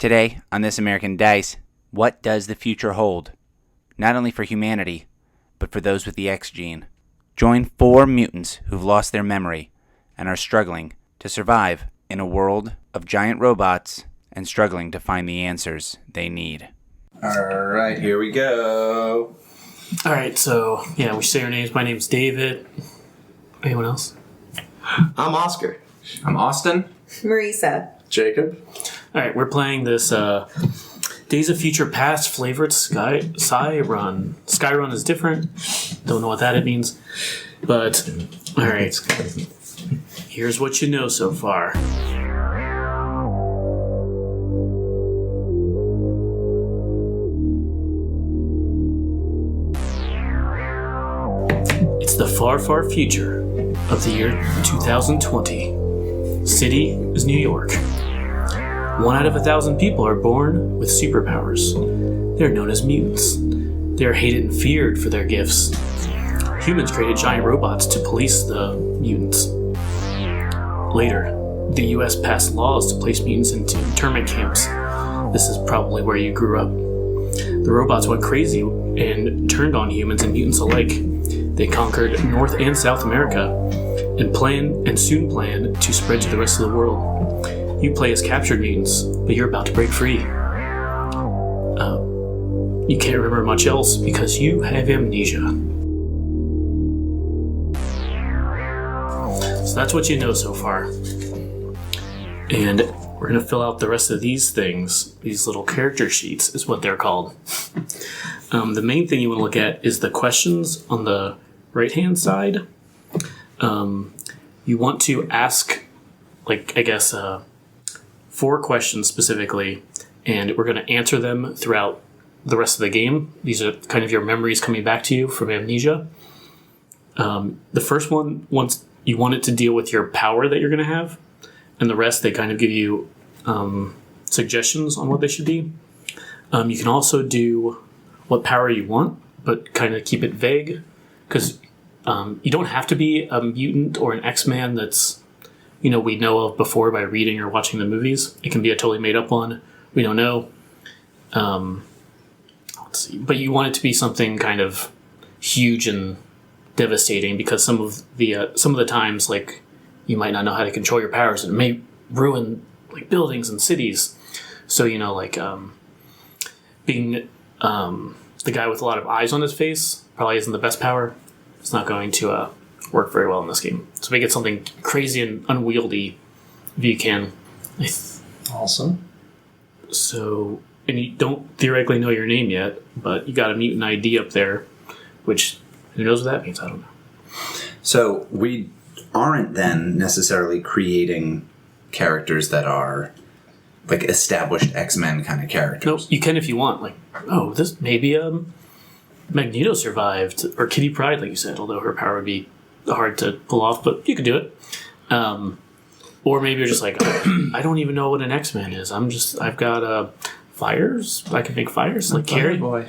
Today, on This American Dice, what does the future hold? Not only for humanity, but for those with the X gene. Join 4 mutants who've lost their memory and are struggling to survive in a world of giant robots and struggling to find the answers they need. Alright, here we go. Alright, so, we say our names. My name's David. Anyone else? I'm Oscar. I'm Austin. Marisa. Jacob. Alright, we're playing this Days of Future Past flavored Psi Run. Sky Run is different. Don't know what that means. But, alright. Here's what you know so far. It's the far, far future of the year 2020. City is New York. 1 out of 1,000 people are born with superpowers. They're known as mutants. They are hated and feared for their gifts. Humans created giant robots to police the mutants. Later, the US passed laws to place mutants into internment camps. This is probably where you grew up. The robots went crazy and turned on humans and mutants alike. They conquered North and South America and soon plan to spread to the rest of the world. You play as captured mutants, but you're about to break free. You can't remember much else because you have amnesia. So that's what you know so far. And we're going to fill out the rest of these things. These little character sheets is what they're called. The main thing you want to look at is the questions on the right-hand side. You want to ask, 4 questions specifically, and we're going to answer them throughout the rest of the game. These are kind of your memories coming back to you from amnesia. The first one, once you want it to deal with your power that you're going to have, and the rest, they kind of give you suggestions on what they should be. You can also do what power you want, but kind of keep it vague, because you don't have to be a mutant or an X-Man that's we know of before by reading or watching the movies. It can be a totally made-up one. We don't know. Let's see. But you want it to be something kind of huge and devastating, because some of the times, you might not know how to control your powers, and it may ruin buildings and cities. So being the guy with a lot of eyes on his face probably isn't the best power. It's not going to work very well in this game. So make it something crazy and unwieldy if you can. Awesome. So, and you don't theoretically know your name yet, but you got a mutant ID up there, which, who knows what that means? I don't know. So we aren't then necessarily creating characters that are established X-Men kind of characters. No, you can if you want. This maybe Magneto survived, or Kitty Pryde, like you said, although her power would be hard to pull off, but you could do it. Or maybe you're just I don't even know what an X-Man is. I've got fires. I can make fires like Carrie. Boy.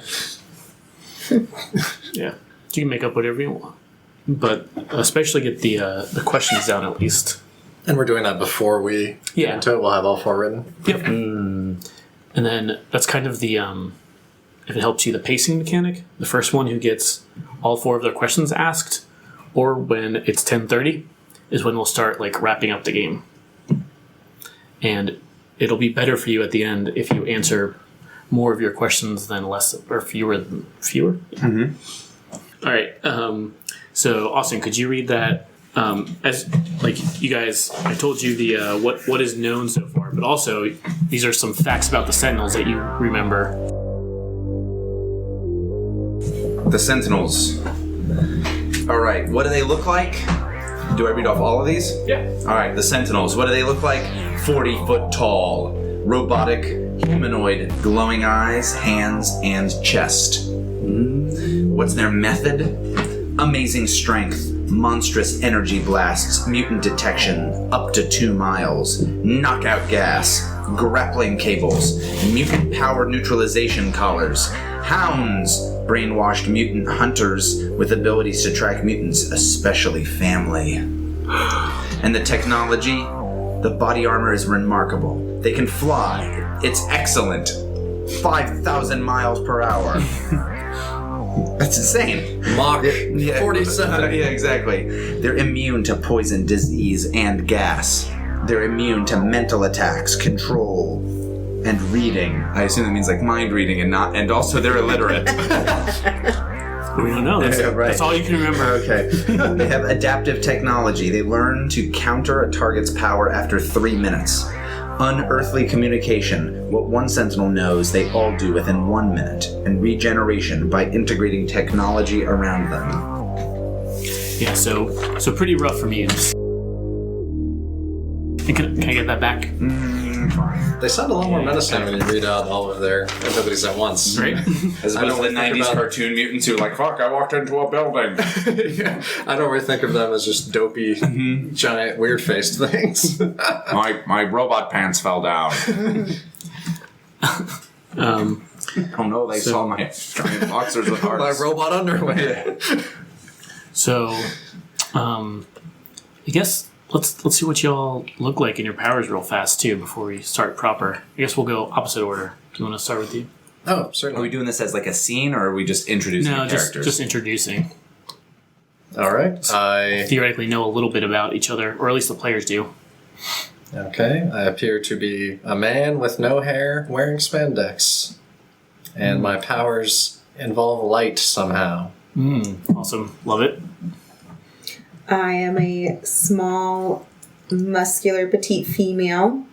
Yeah, so you can make up whatever you want, but especially get the questions down at least. And we're doing that before we get into it. We'll have all 4 written. Yep. And then that's kind of the if it helps you, the pacing mechanic. The first one who gets all 4 of their questions asked, or when it's 10:30, is when we'll start wrapping up the game. And it'll be better for you at the end if you answer more of your questions than less, or fewer than fewer. Mm-hmm. All right. So Austin, could you read that? As you guys, I told you the what is known so far, but also these are some facts about the Sentinels that you remember. The Sentinels. All right, what do they look like? Do I read off all of these? Yeah. All right, the Sentinels. What do they look like? 40 foot tall, robotic, humanoid, glowing eyes, hands, and chest. What's their method? Amazing strength, monstrous energy blasts, mutant detection, up to 2 miles, knockout gas, grappling cables, mutant power neutralization collars, hounds, brainwashed mutant hunters with abilities to track mutants, especially family. And the technology, the body armor is remarkable. They can fly, It's excellent. 5,000 miles per hour. That's insane. Mach 47. Yeah, exactly. They're immune to poison, disease, and gas. They're immune to mental attacks, control, and reading. I assume that means like mind reading and also they're illiterate. We don't know. That's all you can remember. Okay. They have adaptive technology. They learn to counter a target's power after 3 minutes. Unearthly communication. What one sentinel knows, they all do within 1 minute. And regeneration by integrating technology around them. Yeah, so pretty rough for mutants. Can I get that back? Fine. They sound a lot more menacing when you read out all of their abilities at once. Right? As opposed to the 90s cartoon mutants who are like, fuck, I walked into a building. Yeah. I don't really think of them as just dopey, giant, weird-faced things. My robot pants fell down. Oh no, they saw my giant boxers with hearts. My robot underwear. So, I guess let's see what y'all look like in your powers real fast too before we start proper. I guess we'll go opposite order. Do you want to start with you? Oh, certainly. Are we doing this as like a scene, or are we just introducing the characters? just introducing. All right. I theoretically know a little bit about each other, or at least the players do. Okay. I appear to be a man with no hair wearing spandex. And my powers involve light somehow. Awesome. Love it. I am a small, muscular, petite female.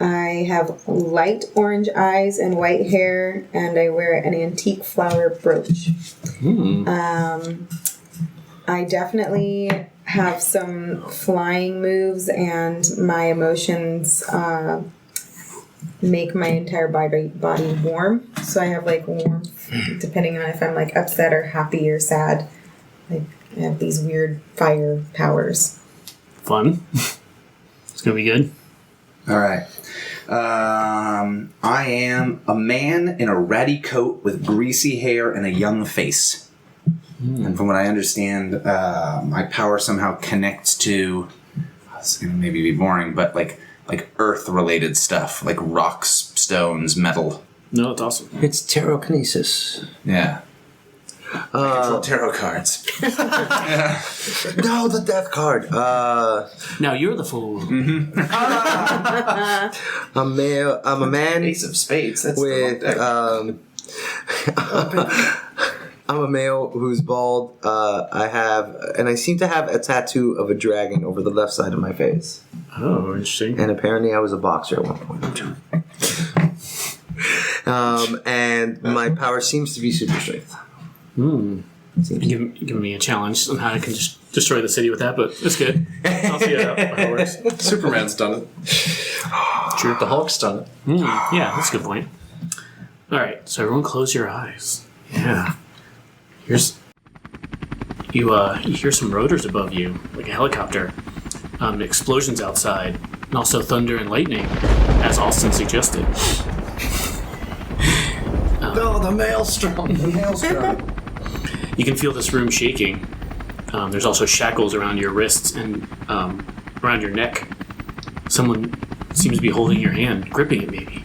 I have light orange eyes and white hair, and I wear an antique flower brooch. I definitely have some flying moves, and my emotions make my entire body warm. So I have like warmth, depending on if I'm like upset or happy or sad. I have these weird fire powers. Fun. It's gonna be good. All right. I am a man in a ratty coat with greasy hair and a young face. And from what I understand, my power somehow connects to, this is going to maybe be boring, but like earth-related stuff, like rocks, stones, metal. No, it's awesome. It's tarotkinesis. Yeah. I control tarot cards. No, the death card. Now you're the fool. I'm a man Ace of Spades. That's with I'm a male who's bald. I seem to have a tattoo of a dragon over the left side of my face. Oh, interesting. And apparently I was a boxer at one point in time. And my power seems to be super strength. Give me a challenge. Somehow I can just destroy the city with that, but it's good. I'll see how it works. Superman's done it. True. The Hulk's done it. Yeah, that's a good point. All right, so everyone close your eyes. Yeah. You hear some rotors above you, like a helicopter. Explosions outside, and also thunder and lightning, as Austin suggested. The maelstrom. The maelstrom. You can feel this room shaking. There's also shackles around your wrists and around your neck. Someone seems to be holding your hand, gripping it maybe.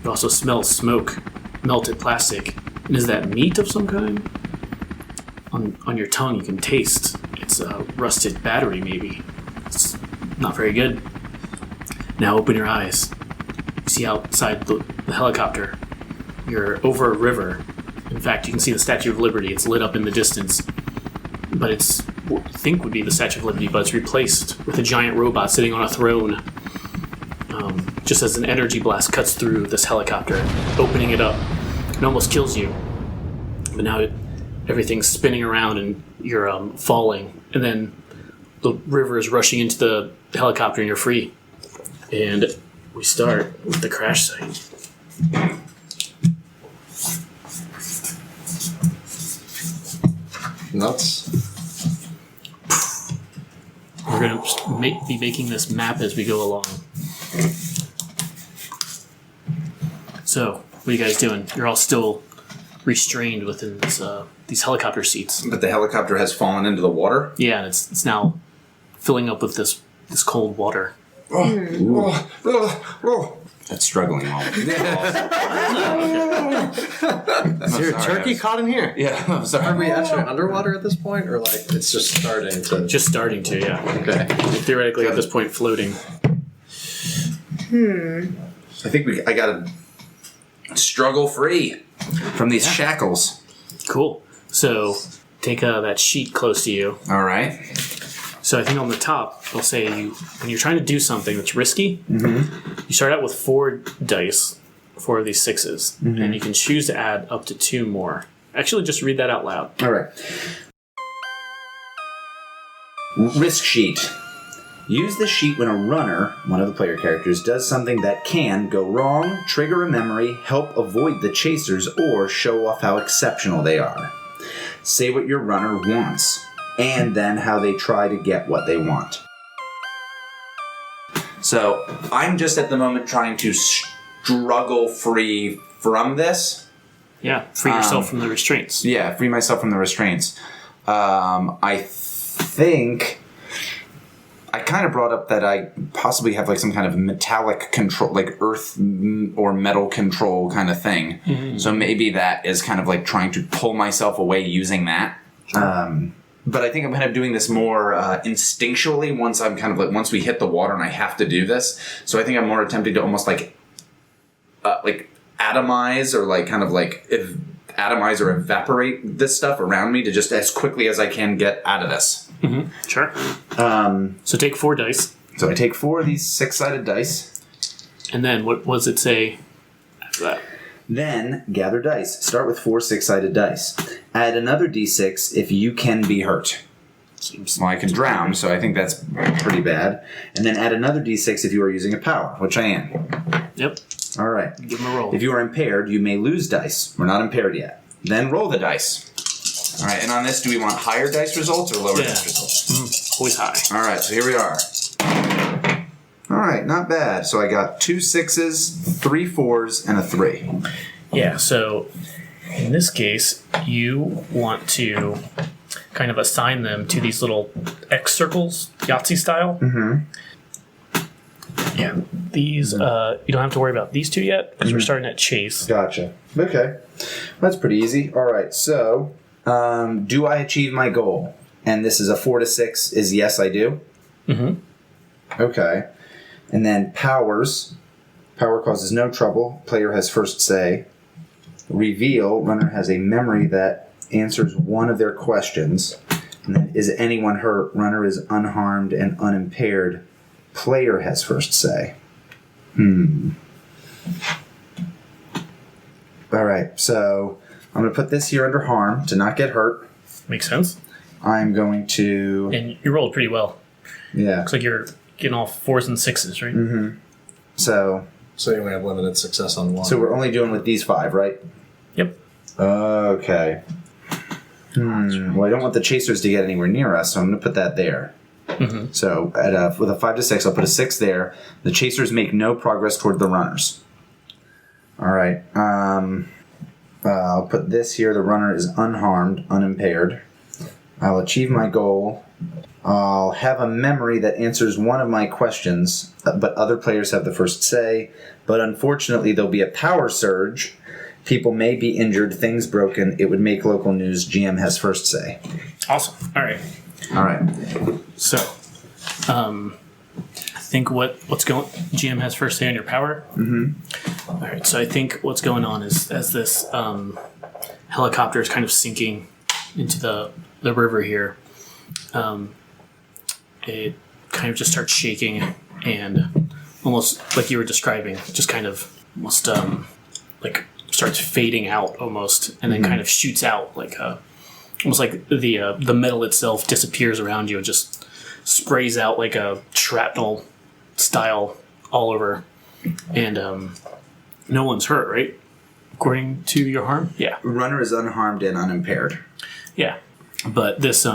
You also smell smoke, melted plastic. And is that meat of some kind? On your tongue you can taste. It's a rusted battery maybe. It's not very good. Now open your eyes. You see outside the helicopter. You're over a river. In fact, you can see the Statue of Liberty. It's lit up in the distance. But it's what you think would be the Statue of Liberty, but it's replaced with a giant robot sitting on a throne. Just as an energy blast cuts through this helicopter, opening it up. It almost kills you. But now everything's spinning around and you're falling. And then the river is rushing into the helicopter and you're free. And we start with the crash site. Nuts. We're going to be making this map as we go along. So, what are you guys doing? You're all still restrained within these helicopter seats. But the helicopter has fallen into the water? Yeah, and it's now filling up with this cold water. That's struggling all. Is there a turkey caught in here? Yeah, I'm sorry. Are we actually underwater at this point, or like it's just starting to? Just starting to, yeah. Okay. Theoretically, at this point, floating. I think I gotta struggle free from these shackles. Cool. So take that sheet close to you. All right. So I think on the top, they'll say when you're trying to do something that's risky, you start out with 4 dice, 4 of these 6s, and you can choose to add up to 2 more. Actually, just read that out loud. All right. Risk sheet. Use the sheet when a runner, one of the player characters, does something that can go wrong, trigger a memory, help avoid the chasers, or show off how exceptional they are. Say what your runner wants, and then how they try to get what they want. So, I'm just at the moment trying to struggle free from this. Yeah, free yourself from the restraints. Yeah, free myself from the restraints. I think I kind of brought up that I possibly have like some kind of metallic control, like earth or metal control kind of thing. So maybe that is kind of like trying to pull myself away using that. But I think I'm kind of doing this more instinctually once I'm kind of like, once we hit the water and I have to do this. So I think I'm more attempting to almost like atomize or like kind of like atomize or evaporate this stuff around me to just as quickly as I can get out of this. Sure. So take 4 dice. So I take 4 of these 6-sided dice. And then what does it say after that? Then gather dice. Start with 4 6-sided dice. Add another d6 if you can be hurt. Well, I can drown, so I think that's pretty bad. And then add another d6 if you are using a power, which I am. Yep. All right. Give them a roll. If you are impaired, you may lose dice. We're not impaired yet. Then roll the dice. All right, and on this, do we want higher dice results or lower dice results? Always high. All right, so here we are. All right, not bad. So I got 2 6s, 3 4s, and a 3. Yeah, so in this case, you want to kind of assign them to these little X circles, Yahtzee style. Yeah, these, you don't have to worry about these 2 yet, because we're starting at chase. Gotcha. Okay. That's pretty easy. All right, so do I achieve my goal? And this is a 4 to 6 is yes, I do? Okay. And then powers. Power causes no trouble. Player has first say. Reveal. Runner has a memory that answers one of their questions. And then is anyone hurt? Runner is unharmed and unimpaired. Player has first say. All right. So I'm going to put this here under harm to not get hurt. Makes sense. I'm going to... And you rolled pretty well. Yeah. Looks like you're getting all 4s and 6s, right? So So you only have limited success on one. we're only doing with these 5, right? Yep. Okay. Well, I don't want the chasers to get anywhere near us, so I'm going to put that there. So with a 5 to 6, I'll put a 6 there. The chasers make no progress toward the runners. All right. I'll put this here. The runner is unharmed, unimpaired. I'll achieve my goal. I'll have a memory that answers one of my questions, but other players have the first say. But unfortunately, there'll be a power surge. People may be injured, things broken. It would make local news. GM has first say. Awesome. All right. All right. So, I think what's going... GM has first say on your power. All right, so I think what's going on is as this helicopter is kind of sinking into the river here, it kind of just starts shaking and almost like you were describing, just kind of almost like starts fading out almost, and then kind of shoots out like almost like the metal itself disappears around you and just sprays out like a shrapnel style all over, and no one's hurt, right? According to your harm? Yeah. Runner is unharmed and unimpaired. Yeah. But this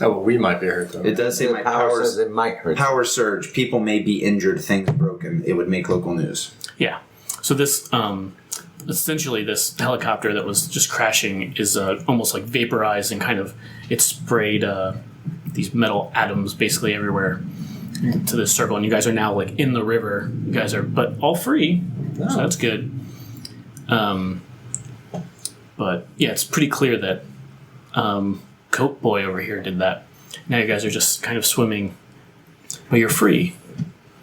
Oh, well, we might be hurt, though. It does say my Power says powers. it might hurt. Power surge. People may be injured, things broken. It would make local news. Yeah. So this, essentially this helicopter that was just crashing is almost like vaporized and kind of, it sprayed these metal atoms basically everywhere. to this circle, and you guys are now like in the river. You guys are, but all free, so that's good. But yeah, it's pretty clear that Coat Boy over here did that. Now you guys are just kind of swimming, but you're free.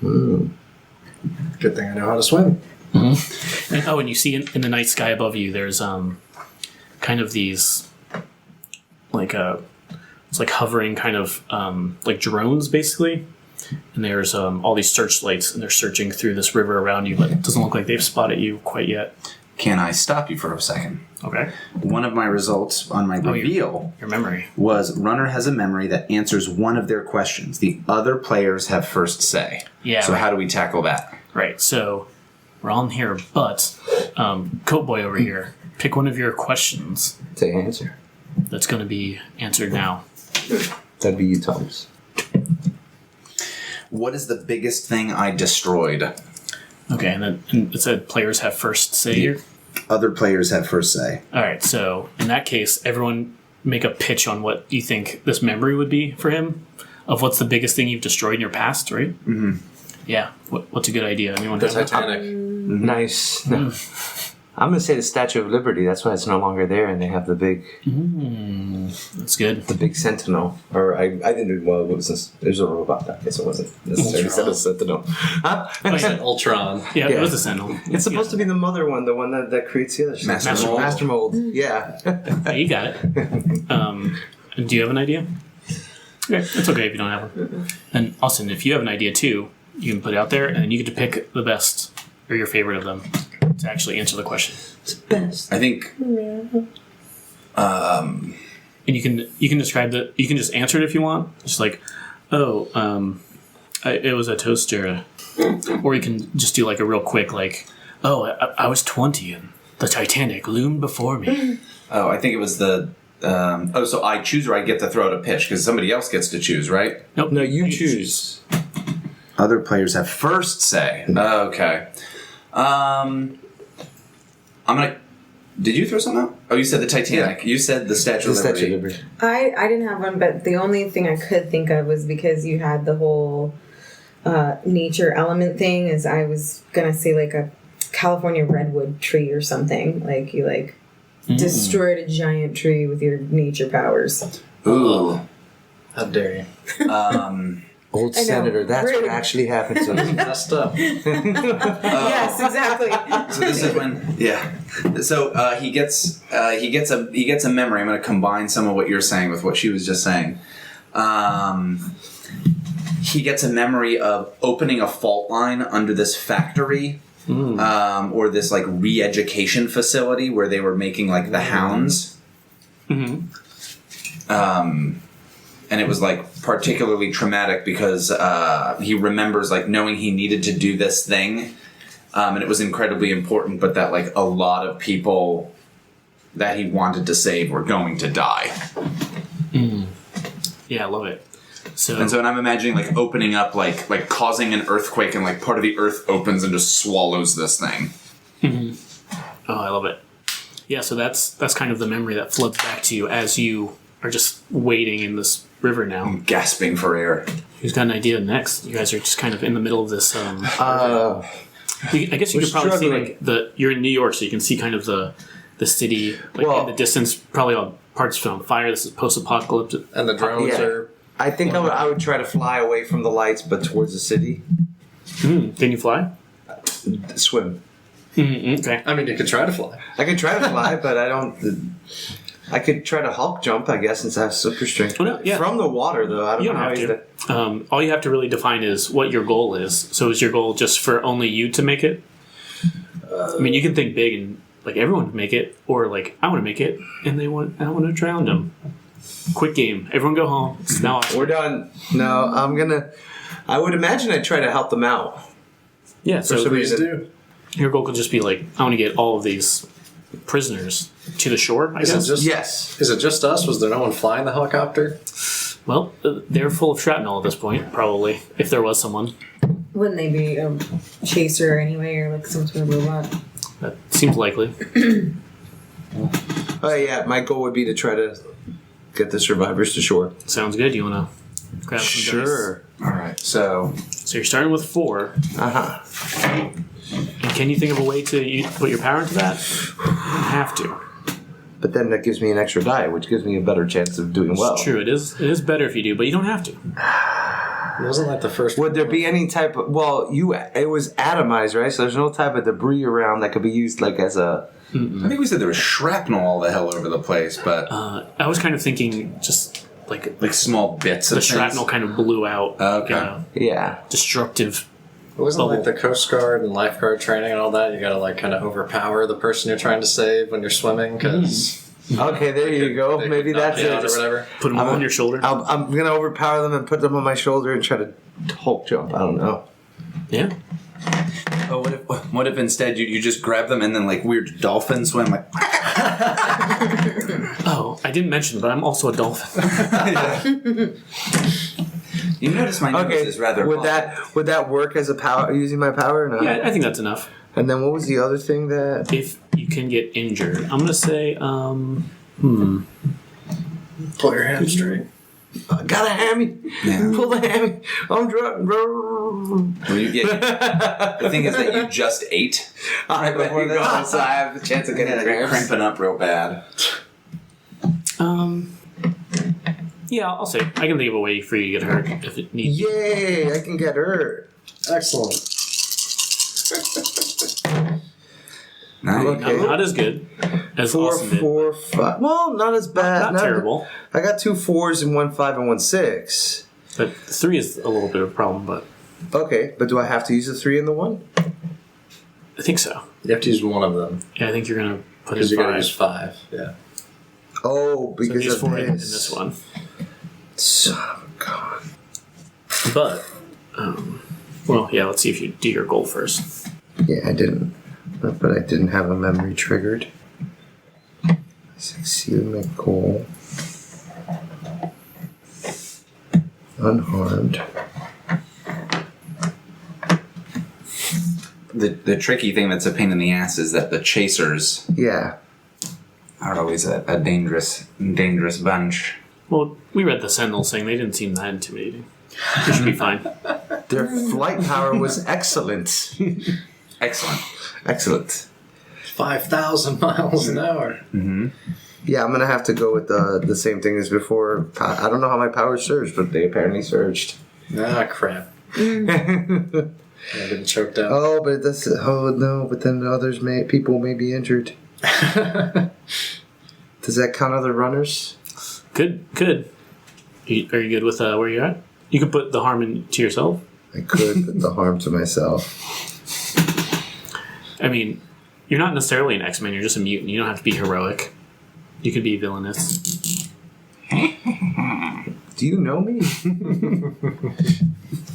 Good thing I know how to swim. Mm-hmm. And you see in the night sky above you, there's kind of these it's like hovering kind of like drones basically, and there's all these searchlights, and they're searching through this river around you, but it doesn't look like they've spotted you quite yet. Can I stop you for a second? Okay. One of my results on my reveal your memory was runner has a memory that answers one of their questions. The other players have first say. Yeah. So how do we tackle that? Right. So we're all in here, but Coat Boy over here, pick one of your questions. To answer. That's going to be answered now. That'd be you, Thomas. What is the biggest thing I destroyed? Okay, and then it said players have first say here. Other players have first say. All right, so in that case, everyone make a pitch on what you think this memory would be for him of what's the biggest thing you've destroyed in your past, right? Mm-hmm. Yeah, what's a good idea? Anyone The have Titanic. Nice. No. I'm going to say the Statue of Liberty. That's why it's no longer there, and they have the big... That's good. The big Sentinel. Or I didn't... Well, it was a robot. I guess it wasn't necessarily a Sentinel. Huh? Ultron. Yeah, it was a Sentinel. It's supposed to be the mother one, the one that creates the other stuff. Master Mold. Yeah. Yeah, you got it. And do you have an idea? Okay, it's okay if you don't have one. And Austin, if you have an idea too, you can put it out there, and you get to pick the best or your favorite of them to actually answer the question. It's best. I think... And you can describe you can just answer it if you want. Just like, it was a toaster. Or you can just do like a real quick, like, I was 20 and the Titanic loomed before me. Oh, I think it was the... so I choose or I get to throw out a pitch because somebody else gets to choose, right? Nope. No, you choose. Other players have first say. Okay. I'm gonna... Did you throw something out? Oh, you said the Titanic. Yeah. You said the Statue of Liberty. I didn't have one, but the only thing I could think of was because you had the whole nature element thing, is I was going to say like a California redwood tree or something. Like you destroyed a giant tree with your nature powers. Ooh. How dare you. Old Senator, that's rude. what actually happened to me. Messed up. Yes, exactly. So this is when, yeah. So he gets a memory. I'm going to combine some of what you're saying with what she was just saying. He gets a memory of opening a fault line under this factory, or this like re-education facility where they were making like the hounds. Mm-hmm. And it was like particularly traumatic because he remembers like knowing he needed to do this thing, and it was incredibly important, but that like a lot of people that he wanted to save were going to die. Yeah, I love it. So and I'm imagining like opening up, like causing an earthquake, and like part of the earth opens and just swallows this thing. Oh, I love it. Yeah, so that's kind of the memory that floods back to you as you are just waiting in this river now. I'm gasping for air. Who's got an idea next? You guys are just kind of in the middle of this. I guess you could probably see like you're in New York, so you can see kind of the city like in the distance. Probably all parts on fire. This is post-apocalyptic, And the drones are... I think I would try to fly away from the lights, but towards the city. Can you fly? Swim. Okay. I mean, you could try to fly. I could try to fly, but I don't... I could try to Hulk jump, I guess, since I have super strength. Well, no, yeah. From the water, though, I don't You know don't how have to. All you have to really define is what your goal is. So is your goal just for only you to make it? I mean, you can think big and like everyone can make it, or like I want to make it and I want to drown them. Quick game. Everyone go home. It's now We're done. No, I would imagine I'd try to help them out. Yeah, For so some Please reason. do. your goal could just be like, I want to get all of these prisoners to the shore, I guess. Yes. Is it just us? Was there no one flying the helicopter? Well, they're full of shrapnel at this point, probably, if there was someone. Wouldn't they be a chaser anyway, or like some sort of robot? That seems likely. Oh, yeah, my goal would be to try to get the survivors to shore. Sounds good. You want to grab some Sure. All right. So dice. So you're starting with 4. Uh-huh. And can you think of a way to put your power into that? You don't have to. But then that gives me an extra die, which gives me a better chance of doing well. It's true. It is better if you do, but you don't have to. It wasn't like the first Would there be any type of... Well, it was atomized, right? So there's no type of debris around that could be used like as a... I think we said there was shrapnel all the hell over the place, but I was kind of thinking just like small bits the of shrapnel kind of blew out. Okay. Yeah. Destructive. It wasn't like bubble. the Coast Guard and lifeguard training and all that. You gotta like kind of overpower the person you're trying to save when you're swimming because Okay, there you go. Maybe that's it it. or whatever. Put them on your shoulder. I'm going to overpower them and put them on my shoulder and try to Hulk jump. I don't know. Yeah. Oh, what if instead you just grab them and then like weird dolphin swim like Oh, I didn't mention, but I'm also a dolphin. You notice my nose Okay, is rather would long. that work as a power using my power or not? Yeah, I think that's enough. And then what was the other thing that... If you can get injured, I'm gonna say, Pull your hand straight. Got a hammy. Yeah. Pull the hammy. I'm drunk. The thing is that you just ate right before this, so I have the chance of getting cramping up real bad. yeah, I'll say I can think of a way for you to get hurt if it needs. Yay, I can get hurt. Excellent. Nice. Okay. Not as good as 4, Austin did. 4, 5. Well, not as bad. Not terrible. I got 2 4s and 1 5 and 1 6. But 3 is a little bit of a problem, but Okay, but do I have to use the 3 and the 1? I think so. You have to use one of them Yeah, I think you're gonna put in because you gotta 5. use 5. Yeah. Oh, So because these of 4 in this. this one. Son of a gun. But, well, yeah, let's see if you do your goal first. Yeah, I didn't. But I didn't have a memory triggered. I succeeded my goal. Unharmed. The tricky thing that's a pain in the ass is that the chasers Yeah. are always a dangerous bunch. Well, we read the Sentinels saying they didn't seem that intimidating. We should be fine. Their flight power was excellent. Excellent. Excellent. 5,000 miles an hour. Yeah, I'm going to have to go with the same thing as before. I don't know how my powers surged, but they apparently surged. Ah, crap. I've been choked out. Oh, but that's... Oh, no, but then people may be injured. Does that count other runners? Good. Are you good with where you're at? You could put the harm into yourself. I could put the harm to myself. I mean, you're not necessarily an X-Men. You're just a mutant. You don't have to be heroic. You could be villainous. Do you know me?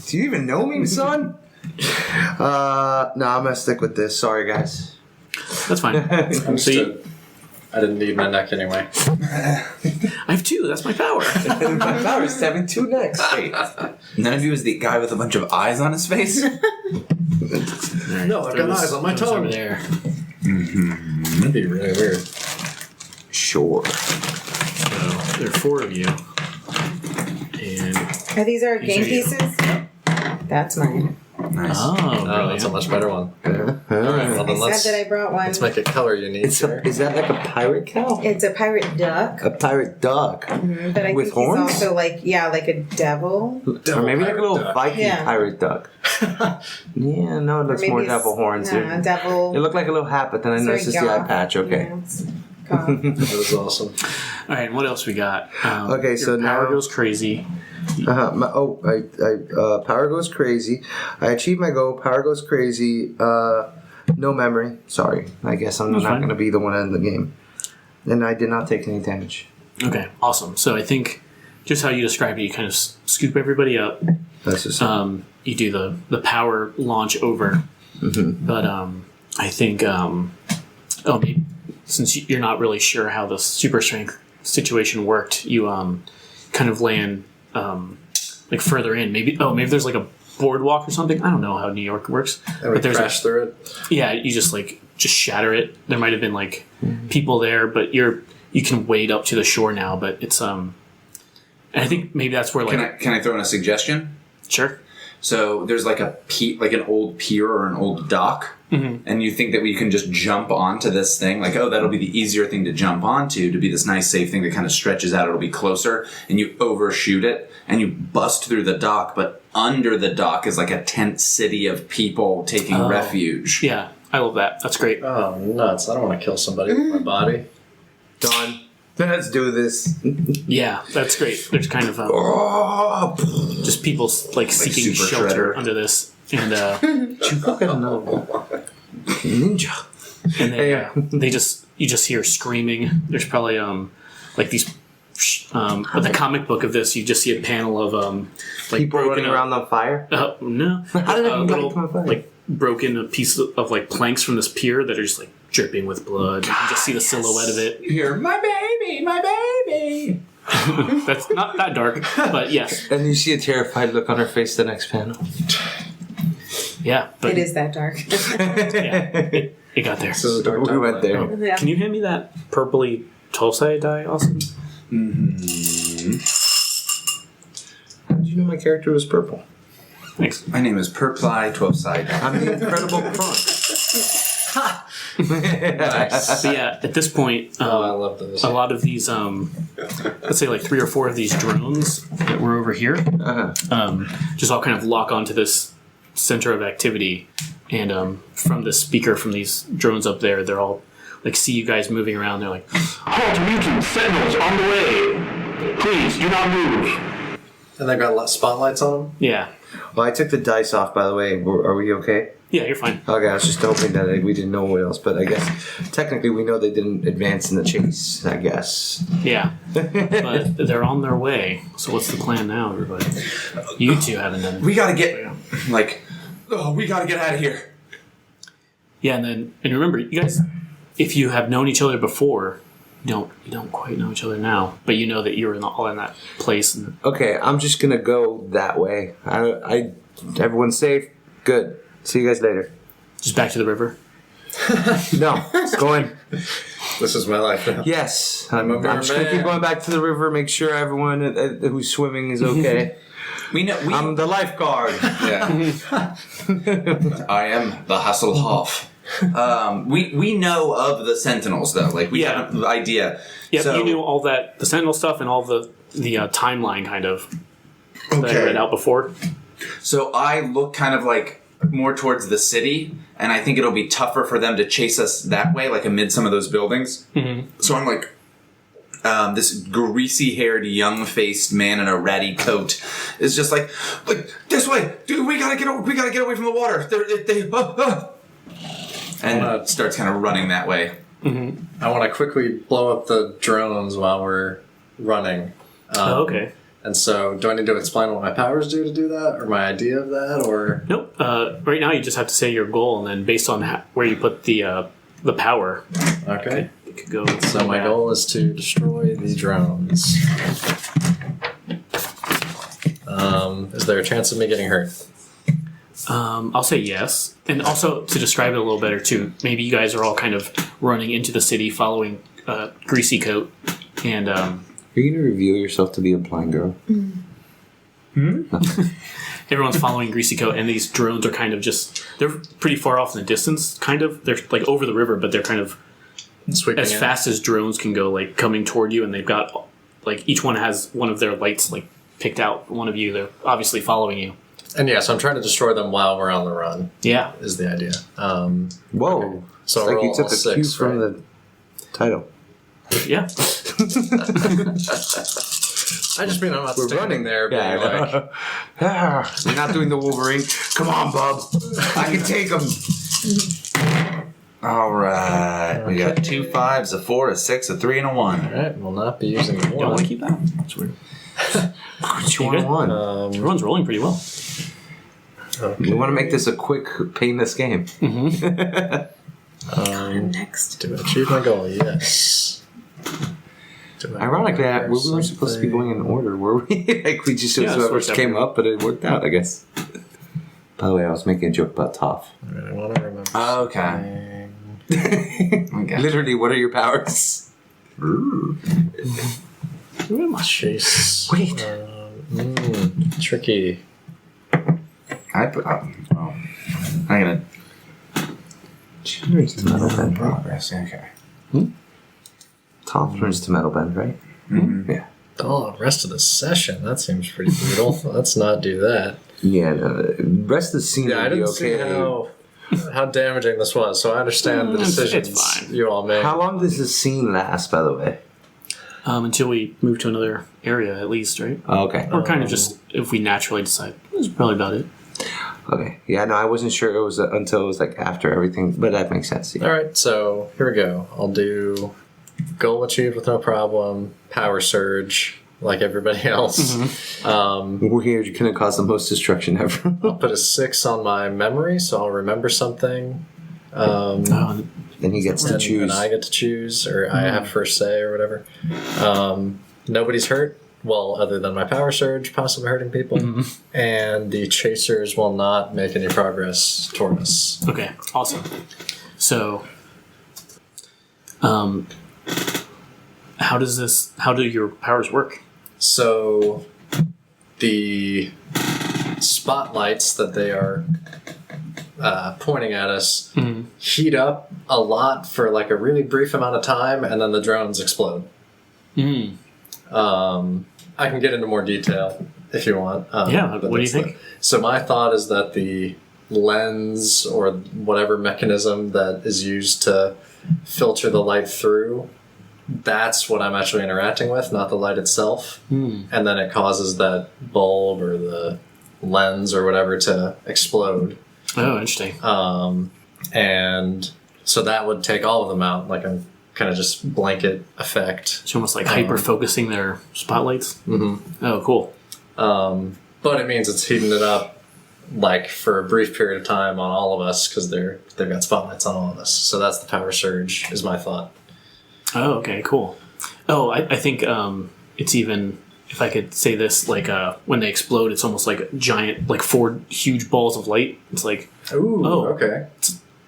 Do you even know me, son? No, I'm going to stick with this. Sorry, guys. That's fine. Understood. I didn't need my neck anyway. I have 2. That's my power. My power is having 2 necks. None of you is the guy with a bunch of eyes on his face? Right, No, I've got eyes on my throw this tongue. over there. That'd be really weird. Sure. So there are 4 of you, and Are these our game These are pieces? That's mine. Nice. oh, Oh, brilliant. that's a much better one. Uh-huh. Alright, well I then said that I brought one. let's make a color unique here. Is that like a pirate cow? It's a pirate duck, A pirate dog? but I With think horns? he's also like like a devil. Or maybe like a little Duck. Viking Yeah. pirate duck. Yeah, no, it looks Or more maybe devil horns. No, devil. It looked like a little hat, but then I noticed it's the eye goth. patch. Okay. Yeah, it's goth. That was awesome. All right, what else we got? Okay, your so power now- goes crazy. Power goes crazy. I achieved my goal. Power goes crazy. No memory. Sorry. I guess I'm That's not fine. going to be the one in the game. And I did not take any damage. Okay, awesome. So I think just how you described it, you kind of scoop everybody up. That's just You do the power launch over, but I think maybe, since you're not really sure how the super strength situation worked, you kind of land like further in. Maybe there's like a boardwalk or something. I don't know how New York works, And we but there's crash through it. yeah. You just shatter it. There might have been like people there, but you can wade up to the shore now. But it's I And I think maybe that's where like Can I throw in a suggestion? sure. So there's like an old pier or an old dock, and you think that we can just jump onto this thing, like, oh, that'll be the easier thing to jump onto, to be this nice safe thing that kind of stretches out, it'll be closer, and you overshoot it, and you bust through the dock, but under the dock is like a tent city of people taking refuge. Yeah, I love that. That's great. Oh, nuts. I don't want to kill somebody with my body. Done. Let's do this. Yeah, that's great. There's kind of just people like seeking Super shelter Shredder. under this, and Ninja. and you just hear screaming. There's probably like these. But the comic book of this, you just see a panel of like People broken running around on fire. No, How did a that little come on fire? like broken a piece of like planks from this pier that are just like dripping with blood. You can just see the silhouette of it. Here, my baby. That's not that dark, but yes, And you see a terrified look on her face the next panel. yeah. But It is that dark. yeah, it got there. So dark. We went there. Yeah. Can you hand me that purpley 12-sided die, Austin? How did you know my character was purple? Thanks. My name is Perply 12-Side. I'm the Incredible Front. But yeah, at this point, Oh, I love those. a lot of these, let's say like 3 or 4 of these drones that were over here, just all kind of lock onto this center of activity. And from the speaker from these drones up there, they're all like see you guys moving around. They're like, "Halt, mutants! Sentinels on the way! Please do not move!" And they've got spotlights on them? Yeah, Well, I took the dice off, by the way. Are we okay? yeah, you're fine. Okay, I was just hoping that we didn't know what else, but I guess technically we know they didn't advance in the chase, I guess. Yeah, but they're on their way. So what's the plan now, everybody? You two haven't done it. We gotta get, we gotta get out of here. Yeah, and remember, you guys, if you have known each other before, you don't quite know each other now, but you know that you were all in that place. And Okay, I'm just gonna go that way. Everyone's safe? Good. See you guys later. just back to the river. No, going. This is my life now. Yes, I'm a I'm just gonna merman. keep going back to the river, make sure everyone who's swimming is okay. We know. I'm the lifeguard. Yeah. I am the Hasselhoff. We know of the Sentinels though. Like we have an idea. Yeah, So, you knew all that, the Sentinel stuff and all the timeline kind of that I read out before. So I look kind of like more towards the city, and I think it'll be tougher for them to chase us that way, like amid some of those buildings. Mm-hmm. So I'm like, this greasy-haired, young-faced man in a ratty coat is just like this way, dude. We gotta get away from the water. And starts kind of running that way. Mm-hmm. I want to quickly blow up the drones while we're running. Okay. And so, do I need to explain what my powers do to do that, or my idea of that, or? Nope. Right now, you just have to say your goal, and then based on where you put the power, Okay. it could go. So my goal is to destroy these drones. Is there a chance of me getting hurt? I'll say yes. And also, to describe it a little better, too, maybe you guys are all kind of running into the city following Greasy Coat. And Are you going to reveal yourself to be a blind girl? everyone's following Greasy Coat, and these drones are kind of they're pretty far off in the distance, kind of. They're like over the river, but they're kind of Sweeping as in. fast as drones can go, like coming toward you, and they've got, like, each one has one of their lights, like, picked out. One of you, they're obviously following you. And yeah, so I'm trying to destroy them while we're on the run, Yeah. is the idea. Whoa. So It's like roll you took all a cue six, from right? the title. Yeah. I just mean I'm not We're standing running there being like, We're not doing the Wolverine. Come on, bub. I can take him. All right. We got 2 5s, a 4, a 6, a 3, and a 1. alright, we'll not be using the Don't want one. to keep that? That's weird. You want one? Everyone's rolling pretty well. We want to make this a quick, painless game. Next. Do I achieve my goal? Yes. Do I Ironically, we acquire weren't supposed to be going in order, were we? Like, we just Yeah, whoever sort of came up, but it worked out, I guss. By the way, I was making a joke about Toph. I want to remember. Okay. Literally, what are your powers? Chase. Wait. Tricky. I'm gonna Generates to metal bend, right? progress. Okay. Tolerance to metal bend, right? Mm-hmm. Yeah. Oh, rest of the session. That seems pretty brutal. Let's not do that. Yeah, no, rest of the scene Yeah, I would be didn't see okay. how damaging this was, so I understand the decisions it's fine. you all made. How long does the scene last, by the way? Until we move to another area, at least, right? Oh, okay. Or kind of just if we naturally decide. That's probably about it. Okay. Yeah, no, I wasn't sure it was until it was like after everything, but that makes sense. Yeah. All right, so here we go. I'll do goal achieved with no problem, power surge, like everybody else. Weird, you couldn't cause the most destruction ever. I'll put a 6 on my memory, so I'll remember something. Then he gets to And choose. I get to choose, or I have first say, or whatever. Nobody's hurt. Well, other than my power surge, possibly hurting people. And the chasers will not make any progress toward us. Okay, awesome. So, how do your powers work? So, the spotlights that they are pointing at us heat up a lot for like a really brief amount of time, and then the drones explode. I can get into more detail if you want. Yeah, but what do you that's think? So my thought is that the lens or whatever mechanism that is used to filter the light through, that's what I'm actually interacting with, not the light itself. And then it causes that bulb or the lens or whatever to explode. Oh, interesting. And so that would take all of them out, like a kind of just blanket effect. It's almost like hyper-focusing their spotlights. Oh, cool. But it means it's heating it up like for a brief period of time on all of us because they've got spotlights on all of us. So that's the power surge is my thought. Oh, okay, cool. Oh, I think it's even, if I could say this, like when they explode, it's almost like a giant, like 4 huge balls of light. It's like, Okay.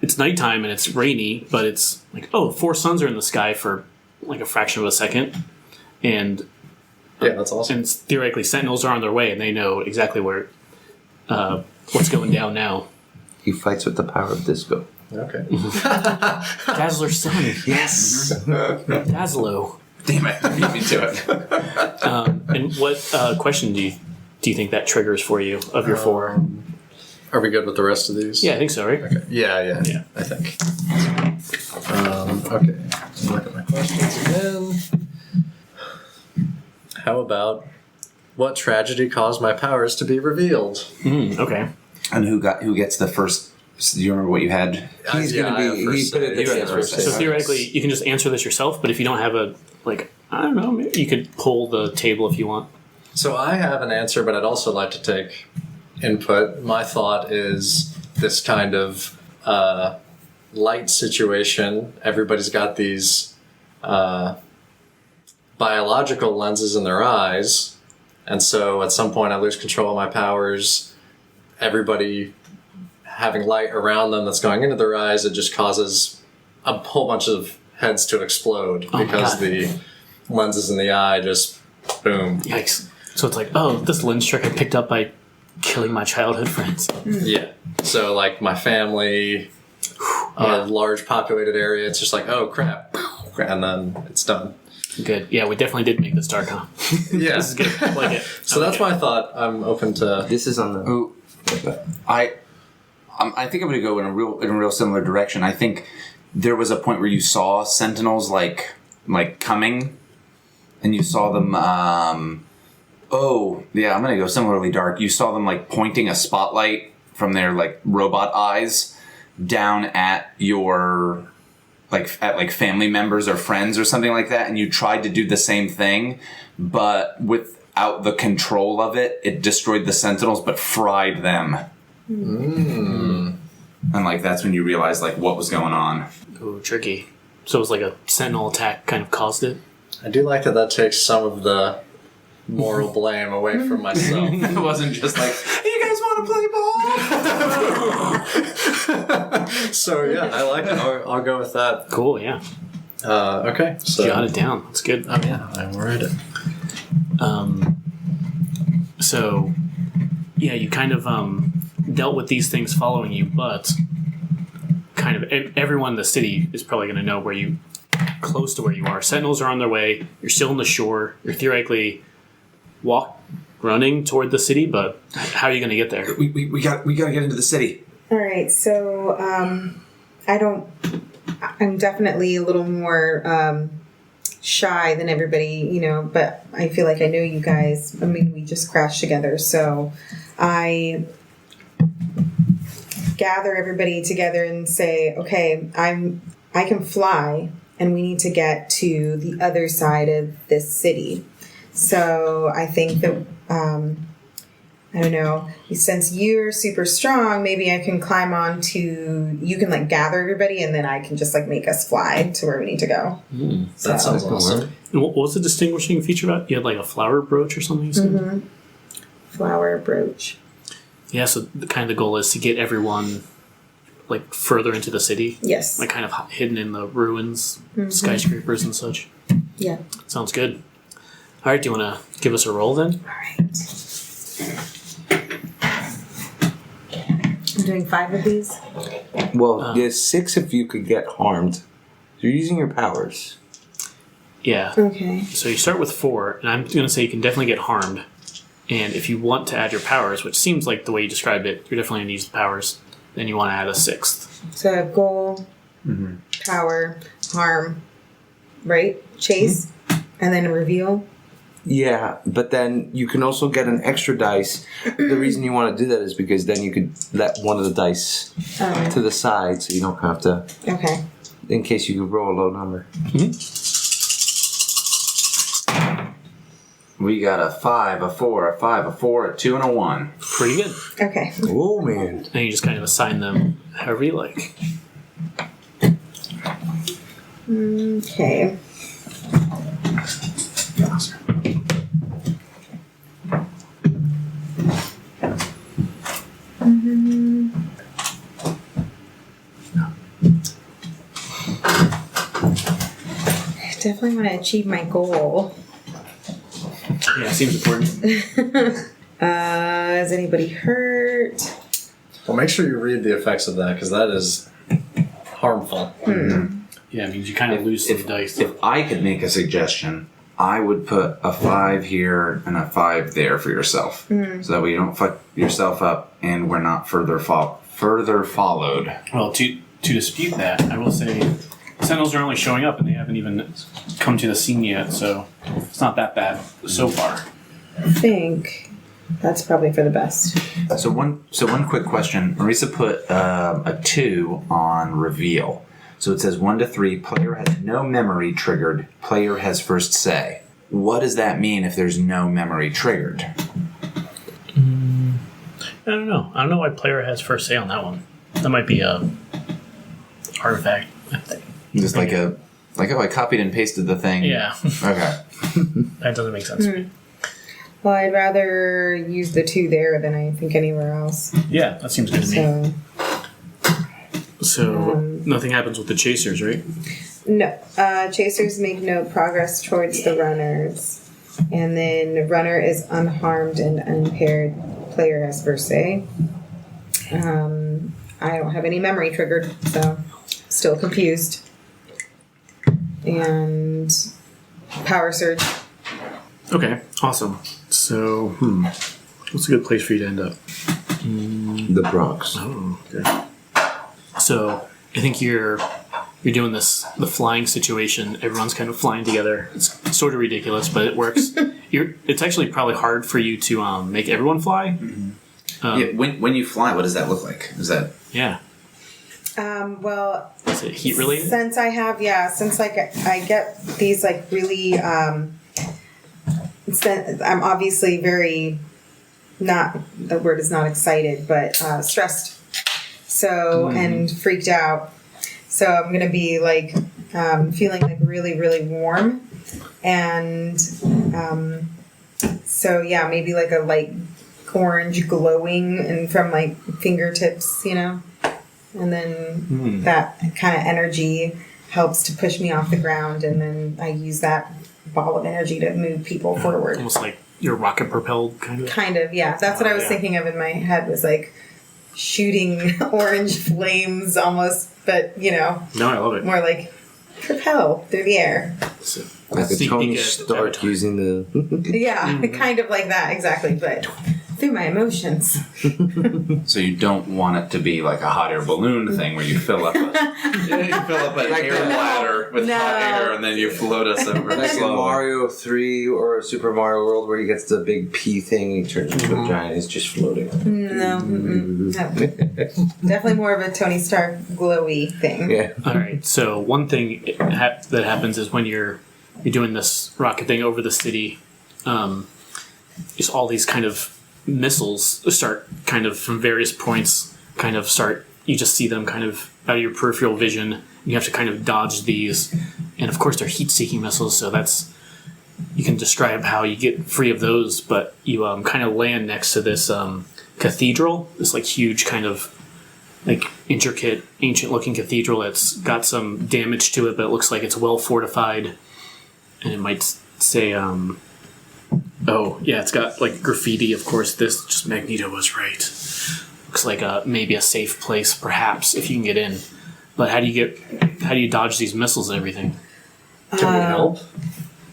It's nighttime and it's rainy, but it's like, 4 suns are in the sky for like a fraction of a second. And Yeah, that's awesome. and theoretically sentinels are on their way and they know exactly where what's going down now. He fights with the power of disco. Okay. Dazzler sun. Yes. Dazzlo. Damn it! Beat me to it. And what question do you think that triggers for you of your 4? Are we good with the rest of these? Yeah, I think so, right? Okay. Yeah. I think. Okay. Let's look at my questions again. How about what tragedy caused my powers to be revealed? Okay. And who gets the first? Do you remember what you had? He's Yeah, going I have to be. first He put say. it You at had the first first say. So theoretically, you can just answer this yourself, but if you don't have a, like, I don't know, maybe you could pull the table if you want. So I have an answer, but I'd also like to take input. My thought is this kind of light situation. Everybody's got these biological lenses in their eyes, and so at some point I lose control of my powers. Everybody having light around them that's going into their eyes, it just causes a whole bunch of heads to explode because God. the lenses in the eye just boom. Yikes. So it's like, this lens trick I picked up by killing my childhood friends. Yeah. So like my family, a large populated area, it's just like, oh crap, and then it's done. Good. Yeah, we definitely did make this dark, huh? Yeah. This is good. I like it. So that's my thought. I'm open to. This is on the. Ooh, I think I'm going to go in a real similar direction. I think there was a point where you saw sentinels like coming, and you saw them. I'm going to go similarly dark. You saw them like pointing a spotlight from their like robot eyes down at your at family members or friends or something like that, and you tried to do the same thing, but without the control of it, it destroyed the sentinels but fried them. And like that's when you realized like what was going on. Ooh, tricky. So it was like a sentinel attack kind of caused it? I do like that takes some of the moral blame away from myself. It wasn't just like, you guys want to play ball? So yeah, I like it. I'll go with that. Cool, yeah. Okay. So Jot it down. That's good. yeah, I will write it. So, yeah, you kind of dealt with these things following you, but kind of everyone in the city is probably going to know close to where you are. Sentinels are on their way. You're still on the shore. You're theoretically running toward the city, but how are you going to get there? We got to get into the city. All right, so I'm definitely a little more shy than everybody, but I feel like I know you guys. I mean, we just crashed together, so I gather everybody together and say, okay, I can fly, and we need to get to the other side of this city. So I think that, I don't know, since you're super strong, maybe I can climb on to, you can like gather everybody and then I can just like make us fly to where we need to go. That sounds awesome. And what was the distinguishing feature about it? You had like a flower brooch or something you said? Mm-hmm. Flower brooch. Yeah, so the goal is to get everyone like further into the city. Yes. Like kind of hidden in the ruins, skyscrapers and such. Yeah. Sounds good. All right, do you want to give us a roll then? All right. I'm doing 5 of these. Well, there's 6 if you could get harmed. You're using your powers. Yeah. Okay. So you start with 4, and I'm going to say you can definitely get harmed. And if you want to add your powers, which seems like the way you described it, you're definitely going to use the powers, then you want to add a 6th. So I have goal, power, harm, right? Chase, and then a reveal. Yeah, but then you can also get an extra dice. The reason you want to do that is because then you could let one of the dice to the side so you don't have to... Okay. In case you could roll a low number. We got a 5, a 4, a 5, a 4, a 2, and a 1. Pretty good. Okay. Oh, man. And you just kind of assign them however you like. Okay. I definitely want to achieve my goal. Yeah, seems important. Is anybody hurt? Well, make sure you read the effects of that, because that is harmful. Yeah, it means you kind of lose some dice. If I could make a suggestion, I would put a 5 here and a 5 there for yourself. So that way you don't fuck yourself up and we're not further followed. Well, to dispute that, I will say Sentinels are only showing up and they haven't even come to the scene yet, so it's not that bad so far. I think that's probably for the best. So one quick question. Marisa put a 2 on reveal. So it says 1 to 3, player has no memory triggered, player has first say. What does that mean if there's no memory triggered? I don't know. I don't know why player has first say on that one. That might be a artifact. Just like I copied and pasted the thing. Yeah. Okay. That doesn't make sense. Well, I'd rather use the 2 there than I think anywhere else. Yeah, that seems good to me. So nothing happens with the chasers, right? No. Chasers make no progress towards the runners. And then runner is unharmed and unimpaired. Player has first say. I don't have any memory triggered, so still confused. And power surge. Okay, awesome. So, what's a good place for you to end up? The Bronx. Oh, okay. So, I think you're doing the flying situation. Everyone's kind of flying together. It's sort of ridiculous, but it works. It's actually probably hard for you to make everyone fly. When you fly, what does that look like? Is that... Yeah. Well, is it heat related? Since I get these like really, I'm obviously very, the word is not excited, but stressed. So, and freaked out. So I'm going to be like, feeling like really, really warm. And, so yeah, maybe like a light orange glowing and from like fingertips, and then that kind of energy helps to push me off the ground, and then I use that ball of energy to move people forward. Almost like you're rocket propelled, kind of. Kind of, yeah. That's what I was thinking of in my head, was like shooting orange flames almost, but No, I love it. more like propel through the air. So, Like a sneak Tony peek at Stark Avatar. using the. Yeah, kind of like that, exactly, but through my emotions. So you don't want it to be like a hot air balloon thing where you fill up an air bladder with hot air and then you float us over Like in slowly. Mario 3 or Super Mario World where he gets the big pea thing and he turns into a giant. He's just floating. No, no. Definitely more of a Tony Stark glowy thing. Yeah. All right. So one thing that happens is when you're doing this rocket thing over the city, just all these kind of missiles start kind of from various points. You just see them kind of out of your peripheral vision. You have to kind of dodge these, and of course they're heat-seeking missiles. So you can describe how you get free of those, but you kind of land next to this cathedral, this like huge kind of like intricate, ancient-looking cathedral that's got some damage to it, but it looks like it's well fortified, and it might say, it's got like graffiti. Of course, this just Magneto was right. Looks like maybe a safe place, perhaps, if you can get in. But how do you dodge these missiles and everything? Can we help?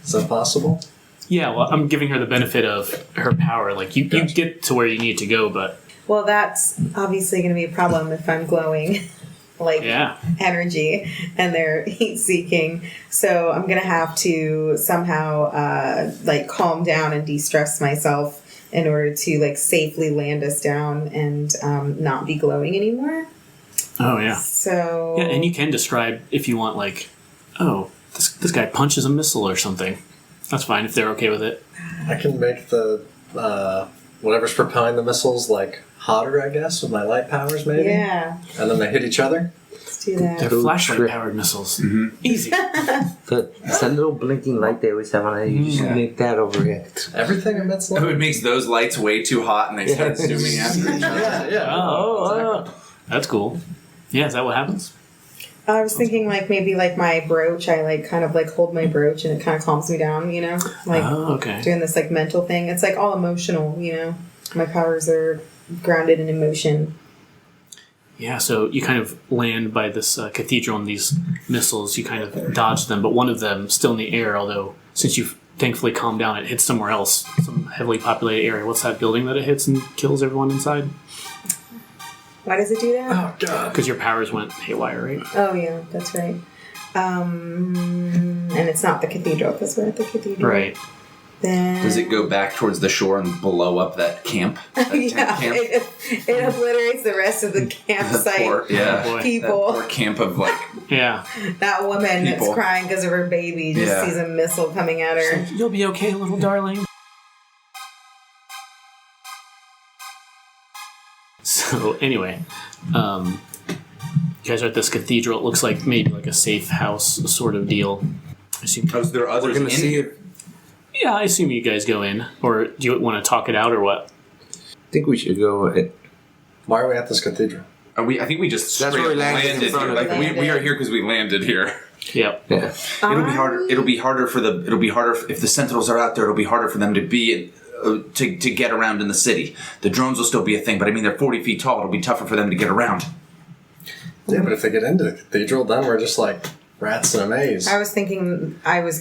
Is that possible? Yeah, well, I'm giving her the benefit of her power. Like you get to where you need to go, but Well, that's obviously going to be a problem if I'm glowing energy and they're heat seeking. So I'm going to have to somehow calm down and de-stress myself in order to like safely land us down and not be glowing anymore. oh yeah, So and you can describe if you want, like, this guy punches a missile or something. That's fine if they're okay with it. I can make the whatever's propelling the missiles like hotter, I guess, with my light powers, maybe. yeah, And then they hit each other. let's do that. They're flashlight-powered missiles. Easy. It's that little blinking light they always have on it. You just make that over it. Everything emits light. It makes those lights way too hot and they start zooming after each other. Yeah. That's cool. Yeah, is that what happens? I was thinking like maybe like my brooch. I like kind of like hold my brooch and it kind of calms me down. Like Okay. doing this like mental thing. It's like all emotional. My powers are grounded in emotion. Yeah, so you kind of land by this cathedral and these missiles, you kind of dodge them, but one of them still in the air, although since you've thankfully calmed down, it hits somewhere else, some heavily populated area. What's that building that it hits and kills everyone inside? Why does it do that? Oh, God. Because your powers went haywire, right? Oh yeah, that's right. And it's not the cathedral because we're at the cathedral. Right. Then Does it go back towards the shore and blow up that camp? That tent yeah, camp? it obliterates the rest of the campsite Poor- yeah. Oh, boy. That people. poor camp of like Yeah. That woman that's People. crying because of her baby just Yeah. sees a missile coming at her. You'll be okay, little darling. So, anyway, you guys are at this cathedral. It looks like maybe like a safe house sort of deal. I assume. Oh, there are others We're going to in see here. it. Yeah, I assume you guys go in. Or do you want to talk it out or what? I think we should go. Why are we at this cathedral? I think we just That's straight where we up landed in landed front here. of Like it. we are here because we landed here. Yep. Yeah. It'll be harder. It'll be harder if the Sentinels are out there. It'll be harder for them to be to get around in the city. The drones will still be a thing, but I mean they're 40 feet tall. It'll be tougher for them to get around. Yeah, but if they get into the cathedral, then we're just like rats in a maze. I was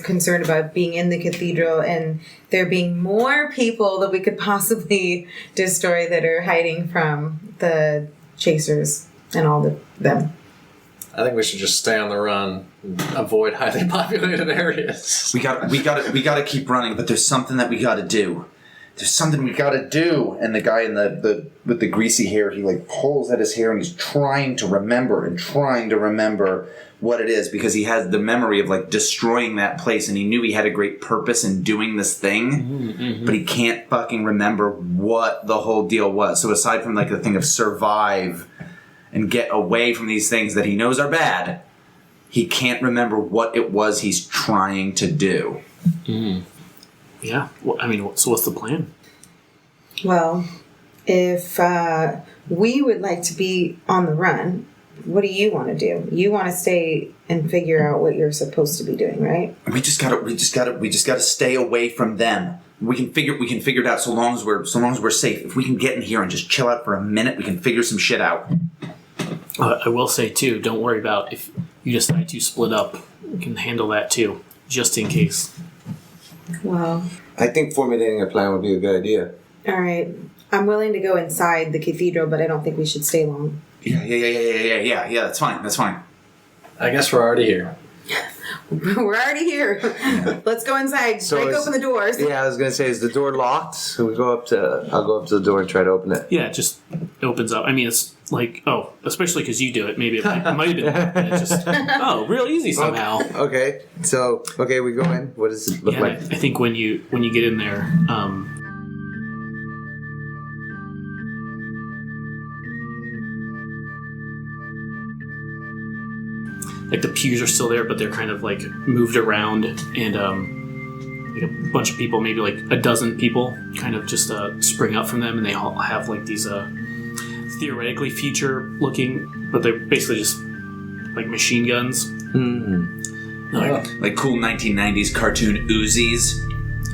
concerned about being in the cathedral and there being more people that we could possibly destroy that are hiding from the chasers and all them. I think we should just stay on the run and avoid highly populated areas. We got to keep running. But there's something that we got to do. There's something we got to do. And the guy in the with the greasy hair, he like pulls at his hair and he's trying to remember what it is because he has the memory of like destroying that place and he knew he had a great purpose in doing this thing, but he can't fucking remember what the whole deal was. So aside from like the thing of survive and get away from these things that he knows are bad, he can't remember what it was he's trying to do. Yeah. Well, I mean, so what's the plan? Well, if we would like to be on the run what do you want to do? You want to stay and figure out what you're supposed to be doing, right? We just gotta stay away from them. We can figure it out so long as we're safe. If we can get in here and just chill out for a minute, we can figure some shit out. I will say too, don't worry about if you decide to split up. We can handle that too, just in case. Well, I think formulating a plan would be a good idea. all right. I'm willing to go inside the cathedral, but I don't think we should stay long. Yeah. That's fine. I guess we're already here. We're already here. Let's go inside. Break open the doors. Yeah, I was gonna say, is the door locked? So I'll go up to the door and try to open it. Yeah, it just opens up. I mean, it's like, especially because you do it. Maybe it might have been it just real easy somehow. Okay, we go in. What does it look like? I think when you get in there, like the pews are still there, but they're kind of like moved around, and like a bunch of people, maybe like a dozen people, kind of just spring up from them, and they all have like these theoretically future-looking, but they're basically just like machine guns. Mm-hmm. Like cool 1990s cartoon Uzis.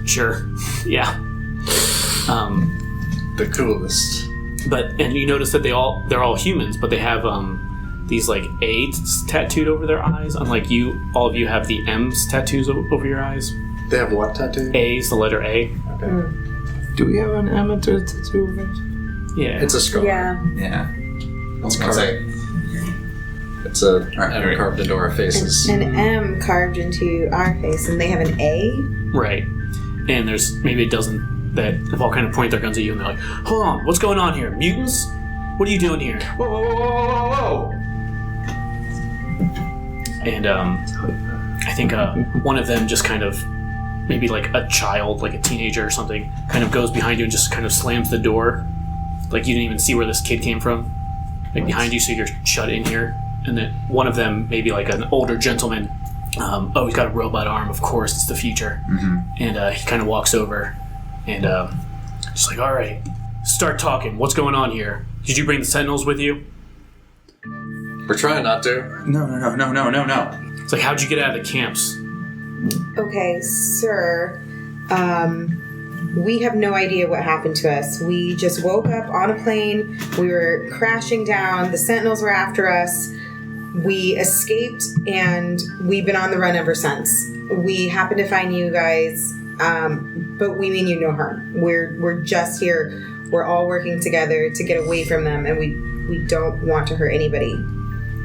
Sure, yeah. The coolest. And you notice that they're all humans, but they have these like A's tattooed over their eyes. Unlike you, all of you have the M's tattoos over your eyes. They have what tattoo? A's, the letter A. Okay. Do we have an amateur tattoo over it? Yeah. It's a scar. Yeah. It's carved. It's a M carved into our faces. An M carved into our face, and they have an A? Right. And there's maybe a dozen that have all kind of point their guns at you, and they're like, hold on, what's going on here? Mutants? What are you doing here? Whoa. And I think one of them just kind of, maybe like a child, like a teenager or something, kind of goes behind you and just kind of slams the door. Like you didn't even see where this kid came from. Like behind you, so you're shut in here. And then one of them, maybe like an older gentleman, he's got a robot arm, of course, it's the future. Mm-hmm. And he kind of walks over and just like, all right, start talking. What's going on here? Did you bring the Sentinels with you? We're trying not to. No. It's like, how'd you get out of the camps? Okay, sir. We have no idea what happened to us. We just woke up on a plane. We were crashing down. The Sentinels were after us. We escaped, and we've been on the run ever since. We happened to find you guys, but we mean you no harm. We're just here. We're all working together to get away from them, and we don't want to hurt anybody.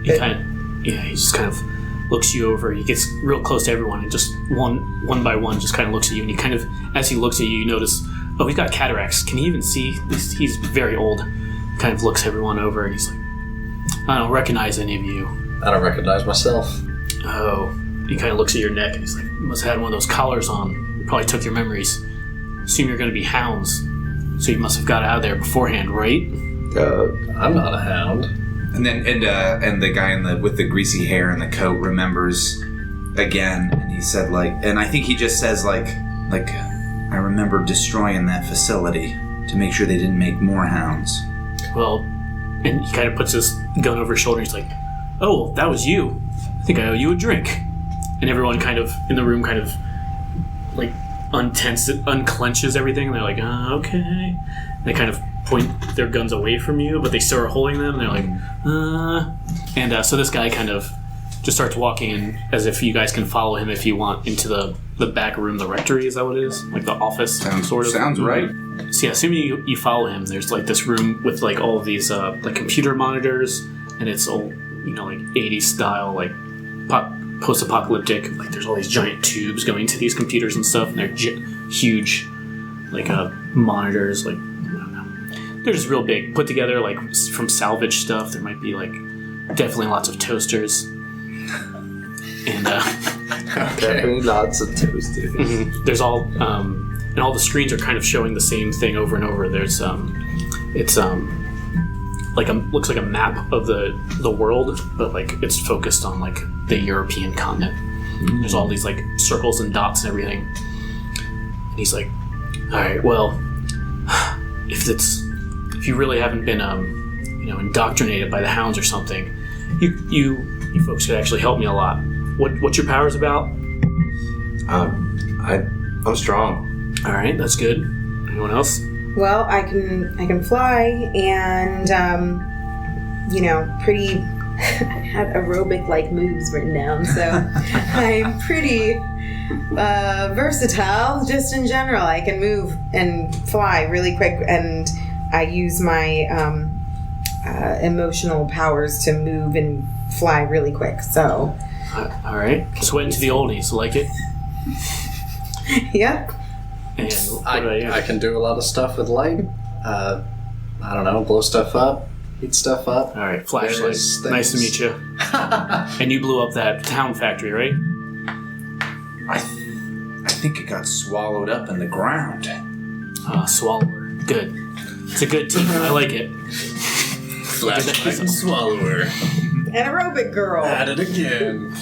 He just kind of looks you over. He gets real close to everyone, and just one by one just kind of looks at you. And he kind of, as he looks at you, you notice, he's got cataracts. Can he even see? He's very old. Kind of looks everyone over, and he's like, I don't recognize any of you. I don't recognize myself. Oh. He kind of looks at your neck, and he's like, you must have had one of those collars on. Probably took your memories. Assume you're going to be hounds. So you must have got out of there beforehand, right? I'm not a hound. And then and the guy with the greasy hair and the coat remembers again, and he said and I think he just says like I remember destroying that facility to make sure they didn't make more hounds. Well, and he kind of puts his gun over his shoulder. And he's like, "Oh, that was you. I think I owe you a drink." And everyone kind of in the room kind of like unclenches everything. And they're like, "Okay." And they kind of point their guns away from you, but they still are holding them. And they're like, And so this guy kind of just starts walking in as if you guys can follow him if you want into the back room, the rectory, is that what it is? Like the office, sort of. Sounds right. So yeah, assuming you follow him, there's like this room with like all of these like computer monitors, and it's all, like 80s style, like post-apocalyptic. Like there's all these giant tubes going to these computers and stuff, and they're huge, like monitors, like. They're just real big, put together like from salvage stuff. There might be like definitely lots of toasters, and definitely lots of toasters. Mm-hmm. There's all and all the screens are kind of showing the same thing over and over. There's it's like looks like a map of the world, but like it's focused on like the European continent. Mm-hmm. There's all these like circles and dots and everything, and he's like, all right, well, if you really haven't been indoctrinated by the hounds or something, You folks could actually help me a lot. What's your powers about? I'm strong. All right, that's good. Anyone else? Well, I can fly and pretty. I had aerobic-like moves written down, so I'm pretty versatile. Just in general, I can move and fly really quick, and I use my emotional powers to move and fly really quick. So, all right, sweating to the oldies, like it. Yep. And I can do a lot of stuff with light. I don't know, blow stuff up. Heat stuff up. All right, flashlight. Various things. Nice to meet you. And you blew up that town factory, right? I think it got swallowed up in the ground. Swallower. Good. It's a good team. I like it. Flashlight and swallower. An aerobic girl. At it again.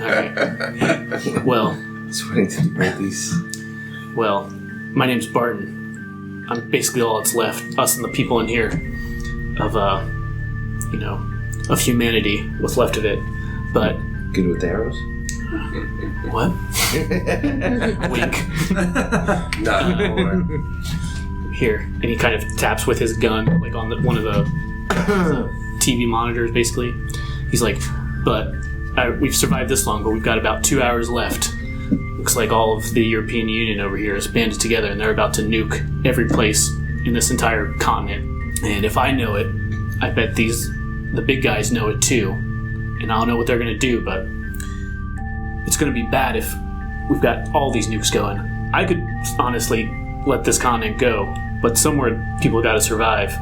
All right. Well, Sweating to the oldies. Well, my name's Barton. I'm basically all that's left. Us and the people in here. Of humanity, what's left of it. But Good with arrows? what? Wink. No. Here, and he kind of taps with his gun, like on one of the TV monitors, basically. He's like, "But we've survived this long, but we've got about 2 hours left. Looks like all of the European Union over here is banded together, and they're about to nuke every place in this entire continent. And if I know it, I bet the big guys know it too. And I don't know what they're going to do, but it's going to be bad if we've got all these nukes going. I could honestly let this continent go, but somewhere people got to survive.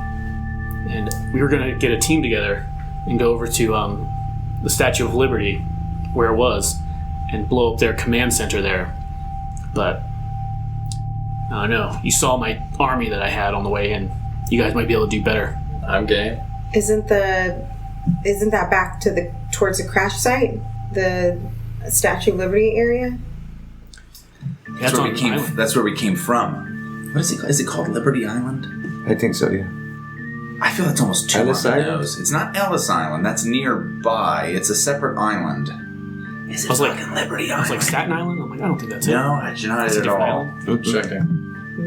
And we were going to get a team together and go over to the Statue of Liberty, where it was, and blow up their command center there. But I don't know. You saw my army that I had on the way in. You guys might be able to do better. I'm game. Isn't that back to towards the crash site, the Statue of Liberty area? That's where we came from. What is it? Is it called Liberty Island? I think so, yeah. I feel that's almost too Ellis on the Island? nose. It's not Ellis Island. That's nearby. It's a separate island. Is it I was like- fucking Liberty I was Island? like, Staten Island? I'm like, I don't think that's it. No, it's not It's it a at different all. island. Checking.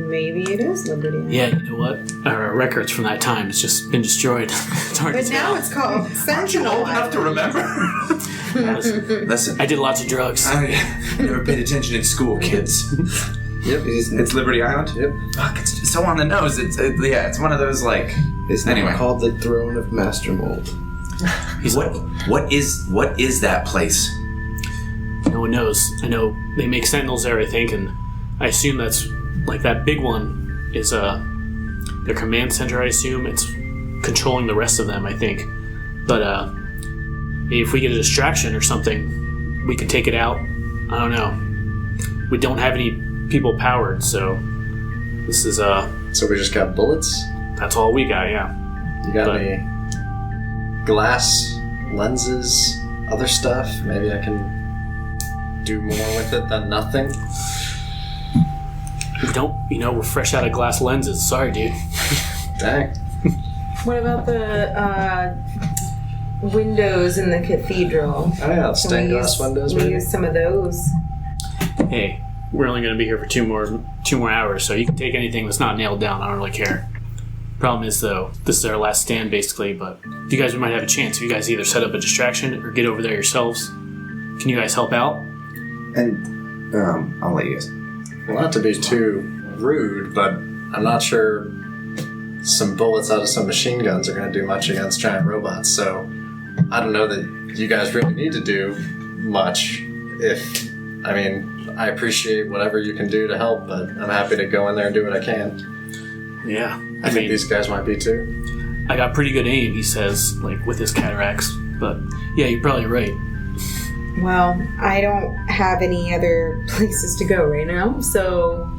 Maybe it is Liberty Island. Yeah, you know what? Our records from that time has just been destroyed. It's hard But to now tell. it's called Sentinel Old enough to Island. remember? Listen, I did lots of drugs. I never paid attention in school, kids. Yep, It's Liberty Island? Yep. Fuck, it's just so on the nose. It's one of those, like... It's Anyway. now called the Throne of Master Mold. He's like, What is that place? no one knows. I know they make sentinels there, I think, and I assume that's like that big one is their command center. I assume it's controlling the rest of them. I think, but maybe if we get a distraction or something, we could take it out. I don't know. We don't have any people powered, so this is So we just got bullets? that's all we got. Yeah. You got But- any glass, lenses, other stuff? Maybe I can do more with it than nothing? We don't. We're fresh out of glass lenses. Sorry, dude. Dang. What about the windows in the cathedral? Oh yeah, Can stained we glass use- windows We maybe? use some of those. Hey, we're only going to be here for two more hours, so you can take anything that's not nailed down. I don't really care. Problem is, though, this is our last stand, basically, but you guys might have a chance if you guys either set up a distraction or get over there yourselves. Can you guys help out? And I'll let you guys. Well, not to be too rude, but I'm not sure some bullets out of some machine guns are going to do much against giant robots, so I don't know that you guys really need to do much. I appreciate whatever you can do to help, but I'm happy to go in there and do what I can. Yeah. I think these guys might be too. I got pretty good aim, he says, like, with his cataracts. But, yeah, you're probably right. Well, I don't have any other places to go right now, so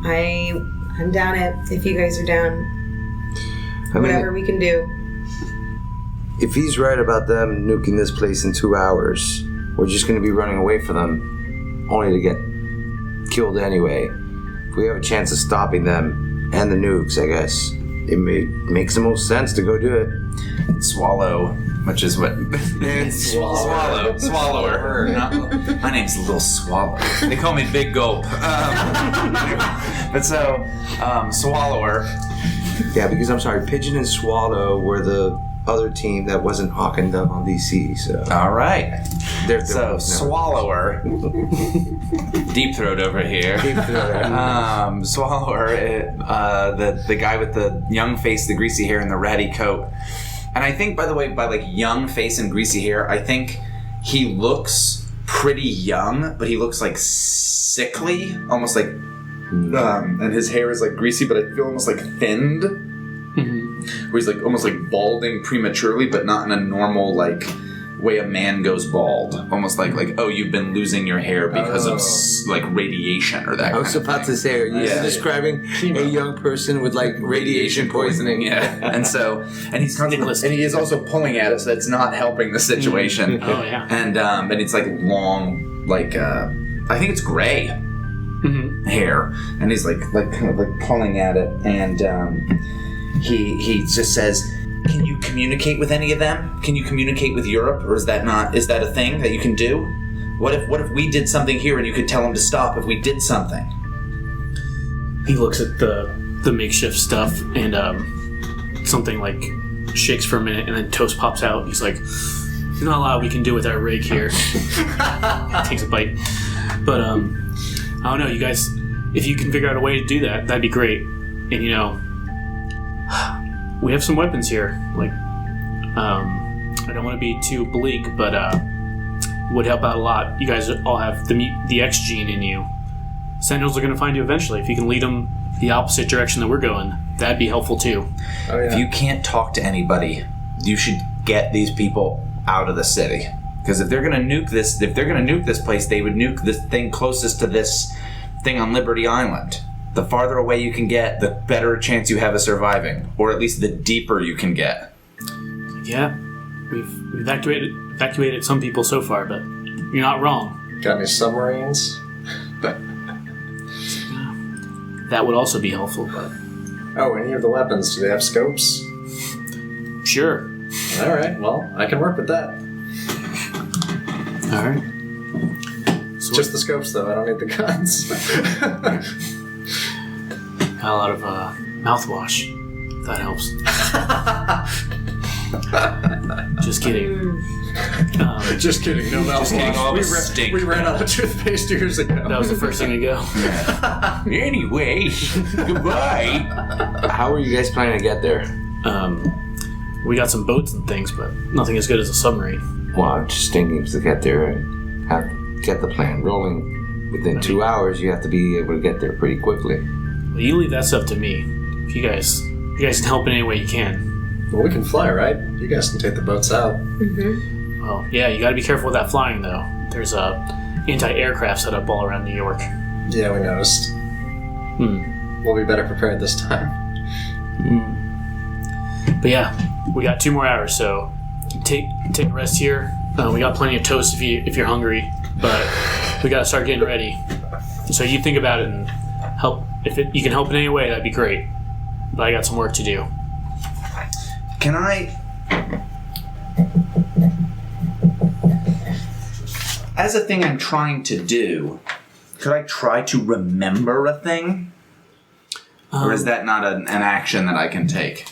I'm down if you guys are down. Whatever we can do. If he's right about them nuking this place in 2 hours, we're just going to be running away from them, only to get killed anyway. If we have a chance of stopping them and the nukes, I guess, makes the most sense to go do it. Swallow, which is what... Swallow. Swallower. My name's Little Swallow. They call me Big Gulp. But so, Swallower. Yeah, because I'm sorry, Pigeon and Swallow were the other team that wasn't Hawk and Dove on DC, so... All right. They're So, Swallower. Deep throat over here. Swallower, the guy with the young face, the greasy hair, and the ratty coat. And I think, by the way, by like young face and greasy hair, I think he looks pretty young, but he looks like sickly, almost like, and his hair is like greasy, but I feel almost like thinned, where he's like almost like balding prematurely, but not in a normal like way a man goes bald, almost like oh, you've been losing your hair because of like radiation or that. I was about to say, are you describing a young person with like radiation poisoning? Yeah, and he's constantly, and he is also pulling at it, so that's not helping the situation. Oh yeah, and it's like long, like I think it's gray hair, and he's like kind of like pulling at it, and he just says, "Can you communicate with any of them? Can you communicate with Europe, or is that a thing that you can do? What if we did something here and you could tell them to stop if we did something?" he looks at the makeshift stuff and something like shakes for a minute, and then toast pops out. He's like, "There's not a lot we can do with our rig here." Takes a bite, but I don't know, you guys. If you can figure out a way to do that, that'd be great. And we have some weapons here. Like, I don't want to be too bleak, but would help out a lot. You guys all have the X gene in you. Sentinels are going to find you eventually. If you can lead them the opposite direction that we're going, that'd be helpful too. Oh, yeah. If you can't talk to anybody, you should get these people out of the city. Because if they're going to nuke this place, they would nuke the thing closest to this thing on Liberty Island. The farther away you can get, the better chance you have of surviving, or at least the deeper you can get. Yeah, we've evacuated some people so far, but you're not wrong. Got any submarines? That would also be helpful, but... Oh, any of the weapons, do they have scopes? Sure. Alright, well, I can work with that. Alright. So Just the scopes, though. I don't need the guns. got a lot of mouthwash. If that helps. Just kidding. Just kidding. No mouthwash. We ran out of toothpaste years ago. That was the first thing to go. Anyway, goodbye. How are you guys planning to get there? We got some boats and things, but nothing as good as a submarine. Well, I'm just thinking to get there and get the plan rolling. Within 2 hours, you have to be able to get there pretty quickly. Well, you leave that stuff to me. If you guys can help in any way you can. Well, we can fly, right? You guys can take the boats out. Mm-hmm. Well, yeah, you gotta be careful with that flying, though. There's anti-aircraft set up all around New York. Yeah, we noticed. We'll be better prepared this time. But yeah, we got 2 more hours, so take a rest here. We got plenty of toast if you're hungry, but we gotta start getting ready. So you think about it and help. If you can help in any way, that'd be great. But I got some work to do. Can I... As a thing I'm trying to do, could I try to remember a thing? Or is that not an action that I can take?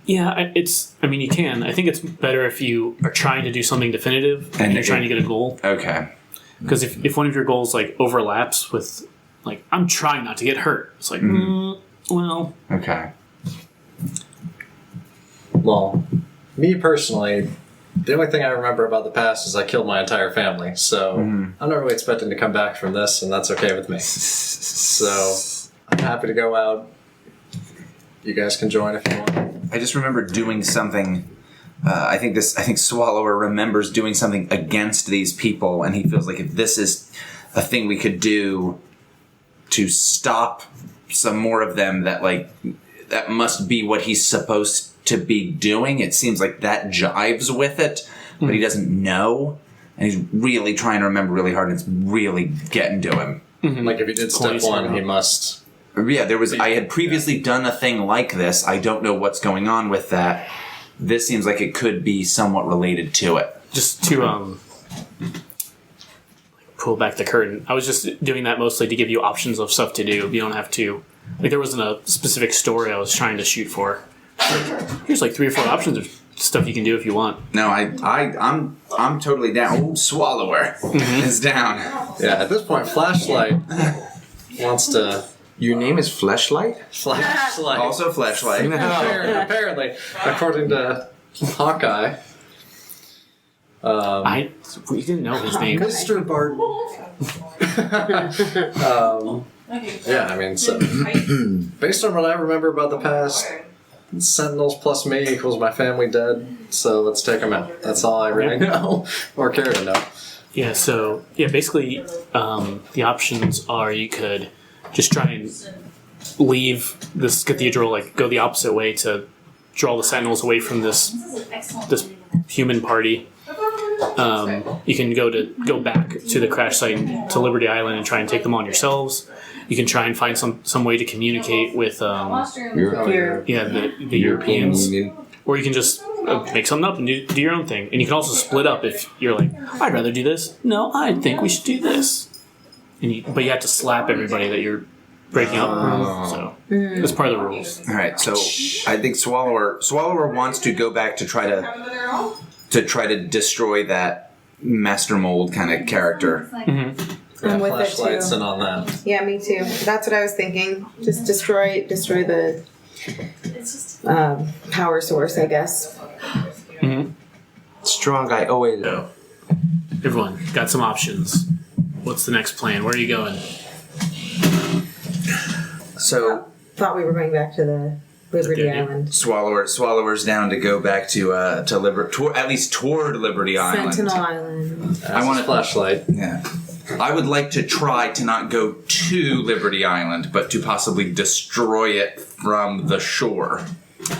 Yeah, you can. I think it's better if you are trying to do something definitive and you're trying to get a goal. Okay. Because if one of your goals like overlaps with, like, I'm trying not to get hurt, it's like, well... Okay. Well, me personally, the only thing I remember about the past is I killed my entire family, so I'm not really expecting to come back from this, and that's okay with me. So, I'm happy to go out. You guys can join if you want. I just remember doing something. I think Swallower remembers doing something against these people, and he feels like if this is a thing we could do to stop some more of them, that must be what he's supposed to be doing. It seems like that jives with it, but he doesn't know, and he's really trying to remember really hard, and it's really getting to him. Like if he did step 1, he must Yeah, there was. I had previously done a thing like this. I don't know what's going on with that. This seems like it could be somewhat related to it. Just to pull back the curtain, I was just doing that mostly to give you options of stuff to do. You don't have to. Like, there wasn't a specific story I was trying to shoot for. Here's like 3 or 4 options of stuff you can do if you want. No, I'm totally down. Ooh, Swallower is down. Yeah, at this point, Flashlight wants to... Your name is Fleshlight? Flashlight. Also, Flashlight. Apparently, according to Hawkeye. We didn't know his name. Mr. Barton. Yeah, I mean, so, based on what I remember about the past, Sentinels plus me equals my family dead, so let's take them out. That's all I really know, or care to know. Yeah, so, basically, the options are you could just try and leave this cathedral, like, go the opposite way to draw the Sentinels away from this human party. You can go back to the crash site to Liberty Island and try and take them on yourselves. You can try and find some way to communicate with the Europeans, or you can just make something up and do your own thing. And you can also split up if you're like, I'd rather do this. No, I think we should do this. But you have to slap everybody that you're breaking up. So that's part of the rules. All right, so I think Swallower wants to go back to try to destroy that Master Mold kind of character. I'm with it Flashlight's too. in on that. Yeah, me too. That's what I was thinking. Just destroy the power source, I guess. Strong guy. Oh, wait. So, everyone, got some options. What's the next plan? Where are you going? So Thought we were going back to the Liberty Island. Swallower's down to go back to at least toward Liberty Island. Sentinel Island. I want a Flashlight. Yeah. I would like to try to not go to Liberty Island, but to possibly destroy it from the shore.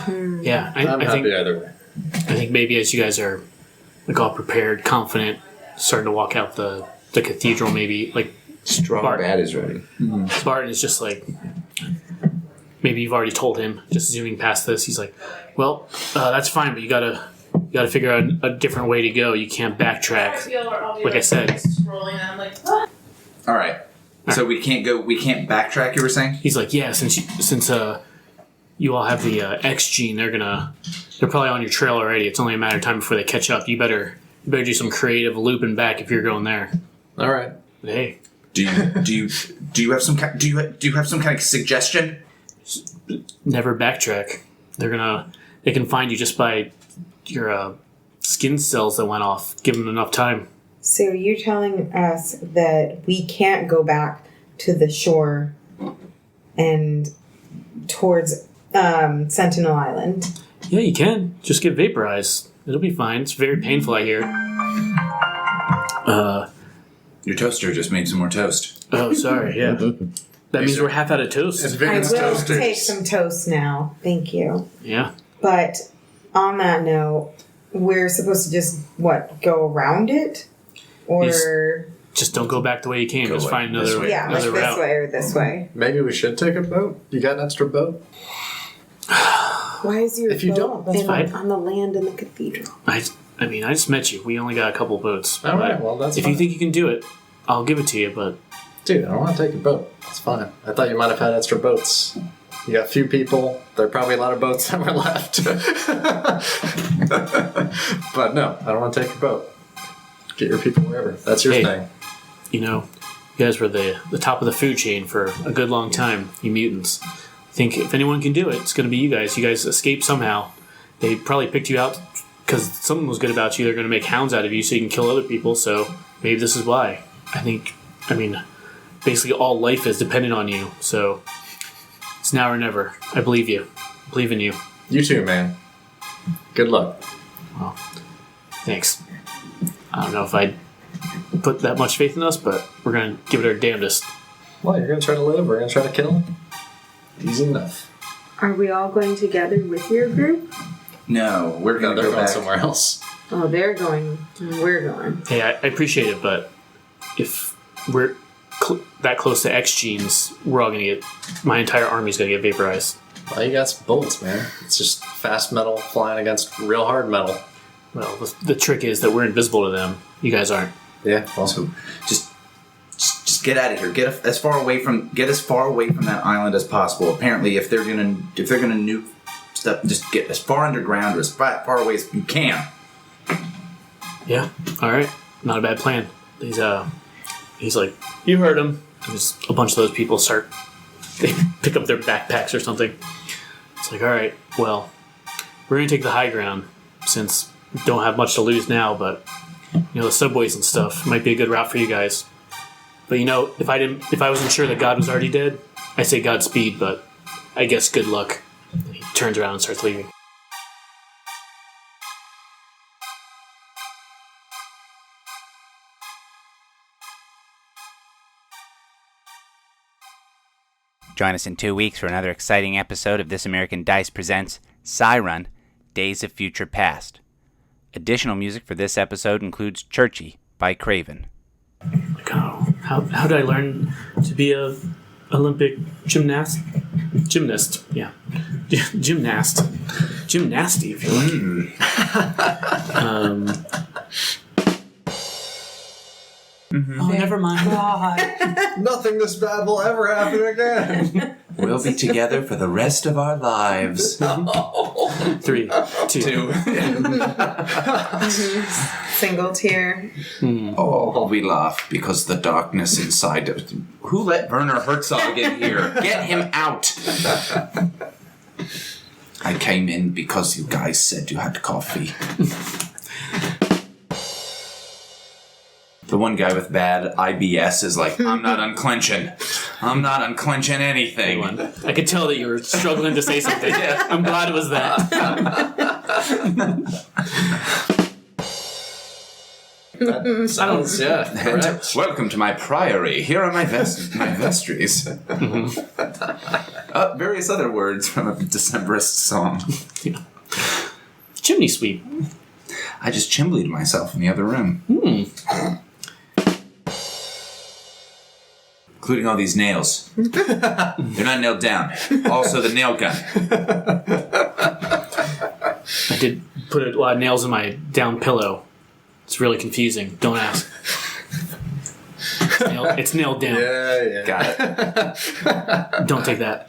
Yeah, I'm I think happy either way. I think maybe as you guys are like all prepared, confident, starting to walk out the cathedral, maybe like Strong Barton. bad is ready. Spartan is just like, maybe you've already told him, just zooming past this, he's like, well, that's fine, but you gotta figure out a different way to go. You can't backtrack. Like I said. All right. So we can't backtrack, you were saying? He's like, yeah, since you all have the X gene, they're probably on your trail already. It's only a matter of time before they catch up. You better do some creative looping back if you're going there. All right. But hey, Do you have some kind of suggestion? never backtrack. They can find you just by your skin cells that went off. Give them enough time. So you're telling us that we can't go back to the shore and towards Sentinel Island? Yeah, you can. Just get vaporized. It'll be fine. It's very painful, I hear. Your toaster just made some more toast. Oh, sorry. Yeah. That means we're half out of toast. I will take some toast now. Thank you. Yeah. But on that note, we're supposed to just, go around it? Or... Just don't go back the way you came. Just find this another way. Yeah, like another this route. way or this way. Maybe we should take a boat. You got an extra boat? Why is your If you boat don't, that's fine. on the land in the cathedral? I just met you. We only got a couple boats. All right, But well, that's if fine. you think you can do it, I'll give it to you, but... Dude, I don't want to take a boat. It's fine. I thought you might have had extra boats. You got a few people. There are probably a lot of boats that were left. But no, I don't want to take your boat. Get your people wherever. That's your thing. You know, you guys were the top of the food chain for a good long time, you mutants. I think if anyone can do it, it's going to be you guys. You guys escaped somehow. They probably picked you out because something was good about you. They're going to make hounds out of you so you can kill other people, so maybe this is why. Basically all life is dependent on you, so it's now or never. I believe you. I believe in you. You too, man. Good luck. Well, thanks. I don't know if I'd put that much faith in us, but we're going to give it our damnedest. Well, you're going to try to live. We're going to try to kill him. Easy enough. Are we all going together with your group? No, we're No, going to they're go going back somewhere else. Oh, they're going. We're going. Hey, I appreciate it, but if we're that close to X genes, we're all gonna get. My entire army's gonna get vaporized. Well, you got some bullets, man. It's just fast metal flying against real hard metal. Well, the trick is that we're invisible to them. You guys aren't. Yeah. Well, So just get out of here. Get as far away from that island as possible. Apparently, if they're gonna nuke stuff, just get as far underground or as far away as you can. Yeah. All right. Not a bad plan. He's like, you heard him. And just a bunch of those people they pick up their backpacks or something. It's like, all right, well, we're gonna take the high ground since we don't have much to lose now. But the subways and stuff might be a good route for you guys. But if I wasn't sure that God was already dead, I'd say Godspeed. But I guess good luck. And he turns around and starts leaving. Join us in 2 weeks for another exciting episode of This American Dice presents Psi Run, Days of Future Past. Additional music for this episode includes Churchy by Craven. Like, oh, how did I learn to be a Olympic gymnast? Yeah. Gymnasty, if you like. Oh, never mind. nothing this bad will ever happen again. We'll be together for the rest of our lives. 3, 2. Single tear. Oh, we laugh because the darkness inside of... Who let Werner Herzog in here? Get him out! I came in because you guys said you had coffee. The one guy with bad IBS is like, I'm not unclenching. I'm not unclenching anything. I could tell that you were struggling to say something. I'm glad it was that. That sounds, correct. Welcome to my priory. Here are my vestries. Various other words from a Decemberist song. Chimney sweep. I just chimbleyed myself in the other room. Including all these nails. They're not nailed down. Also the nail gun. I did put a lot of nails in my down pillow. It's really confusing. Don't ask. It's nailed down. Yeah. Got it. Don't take that.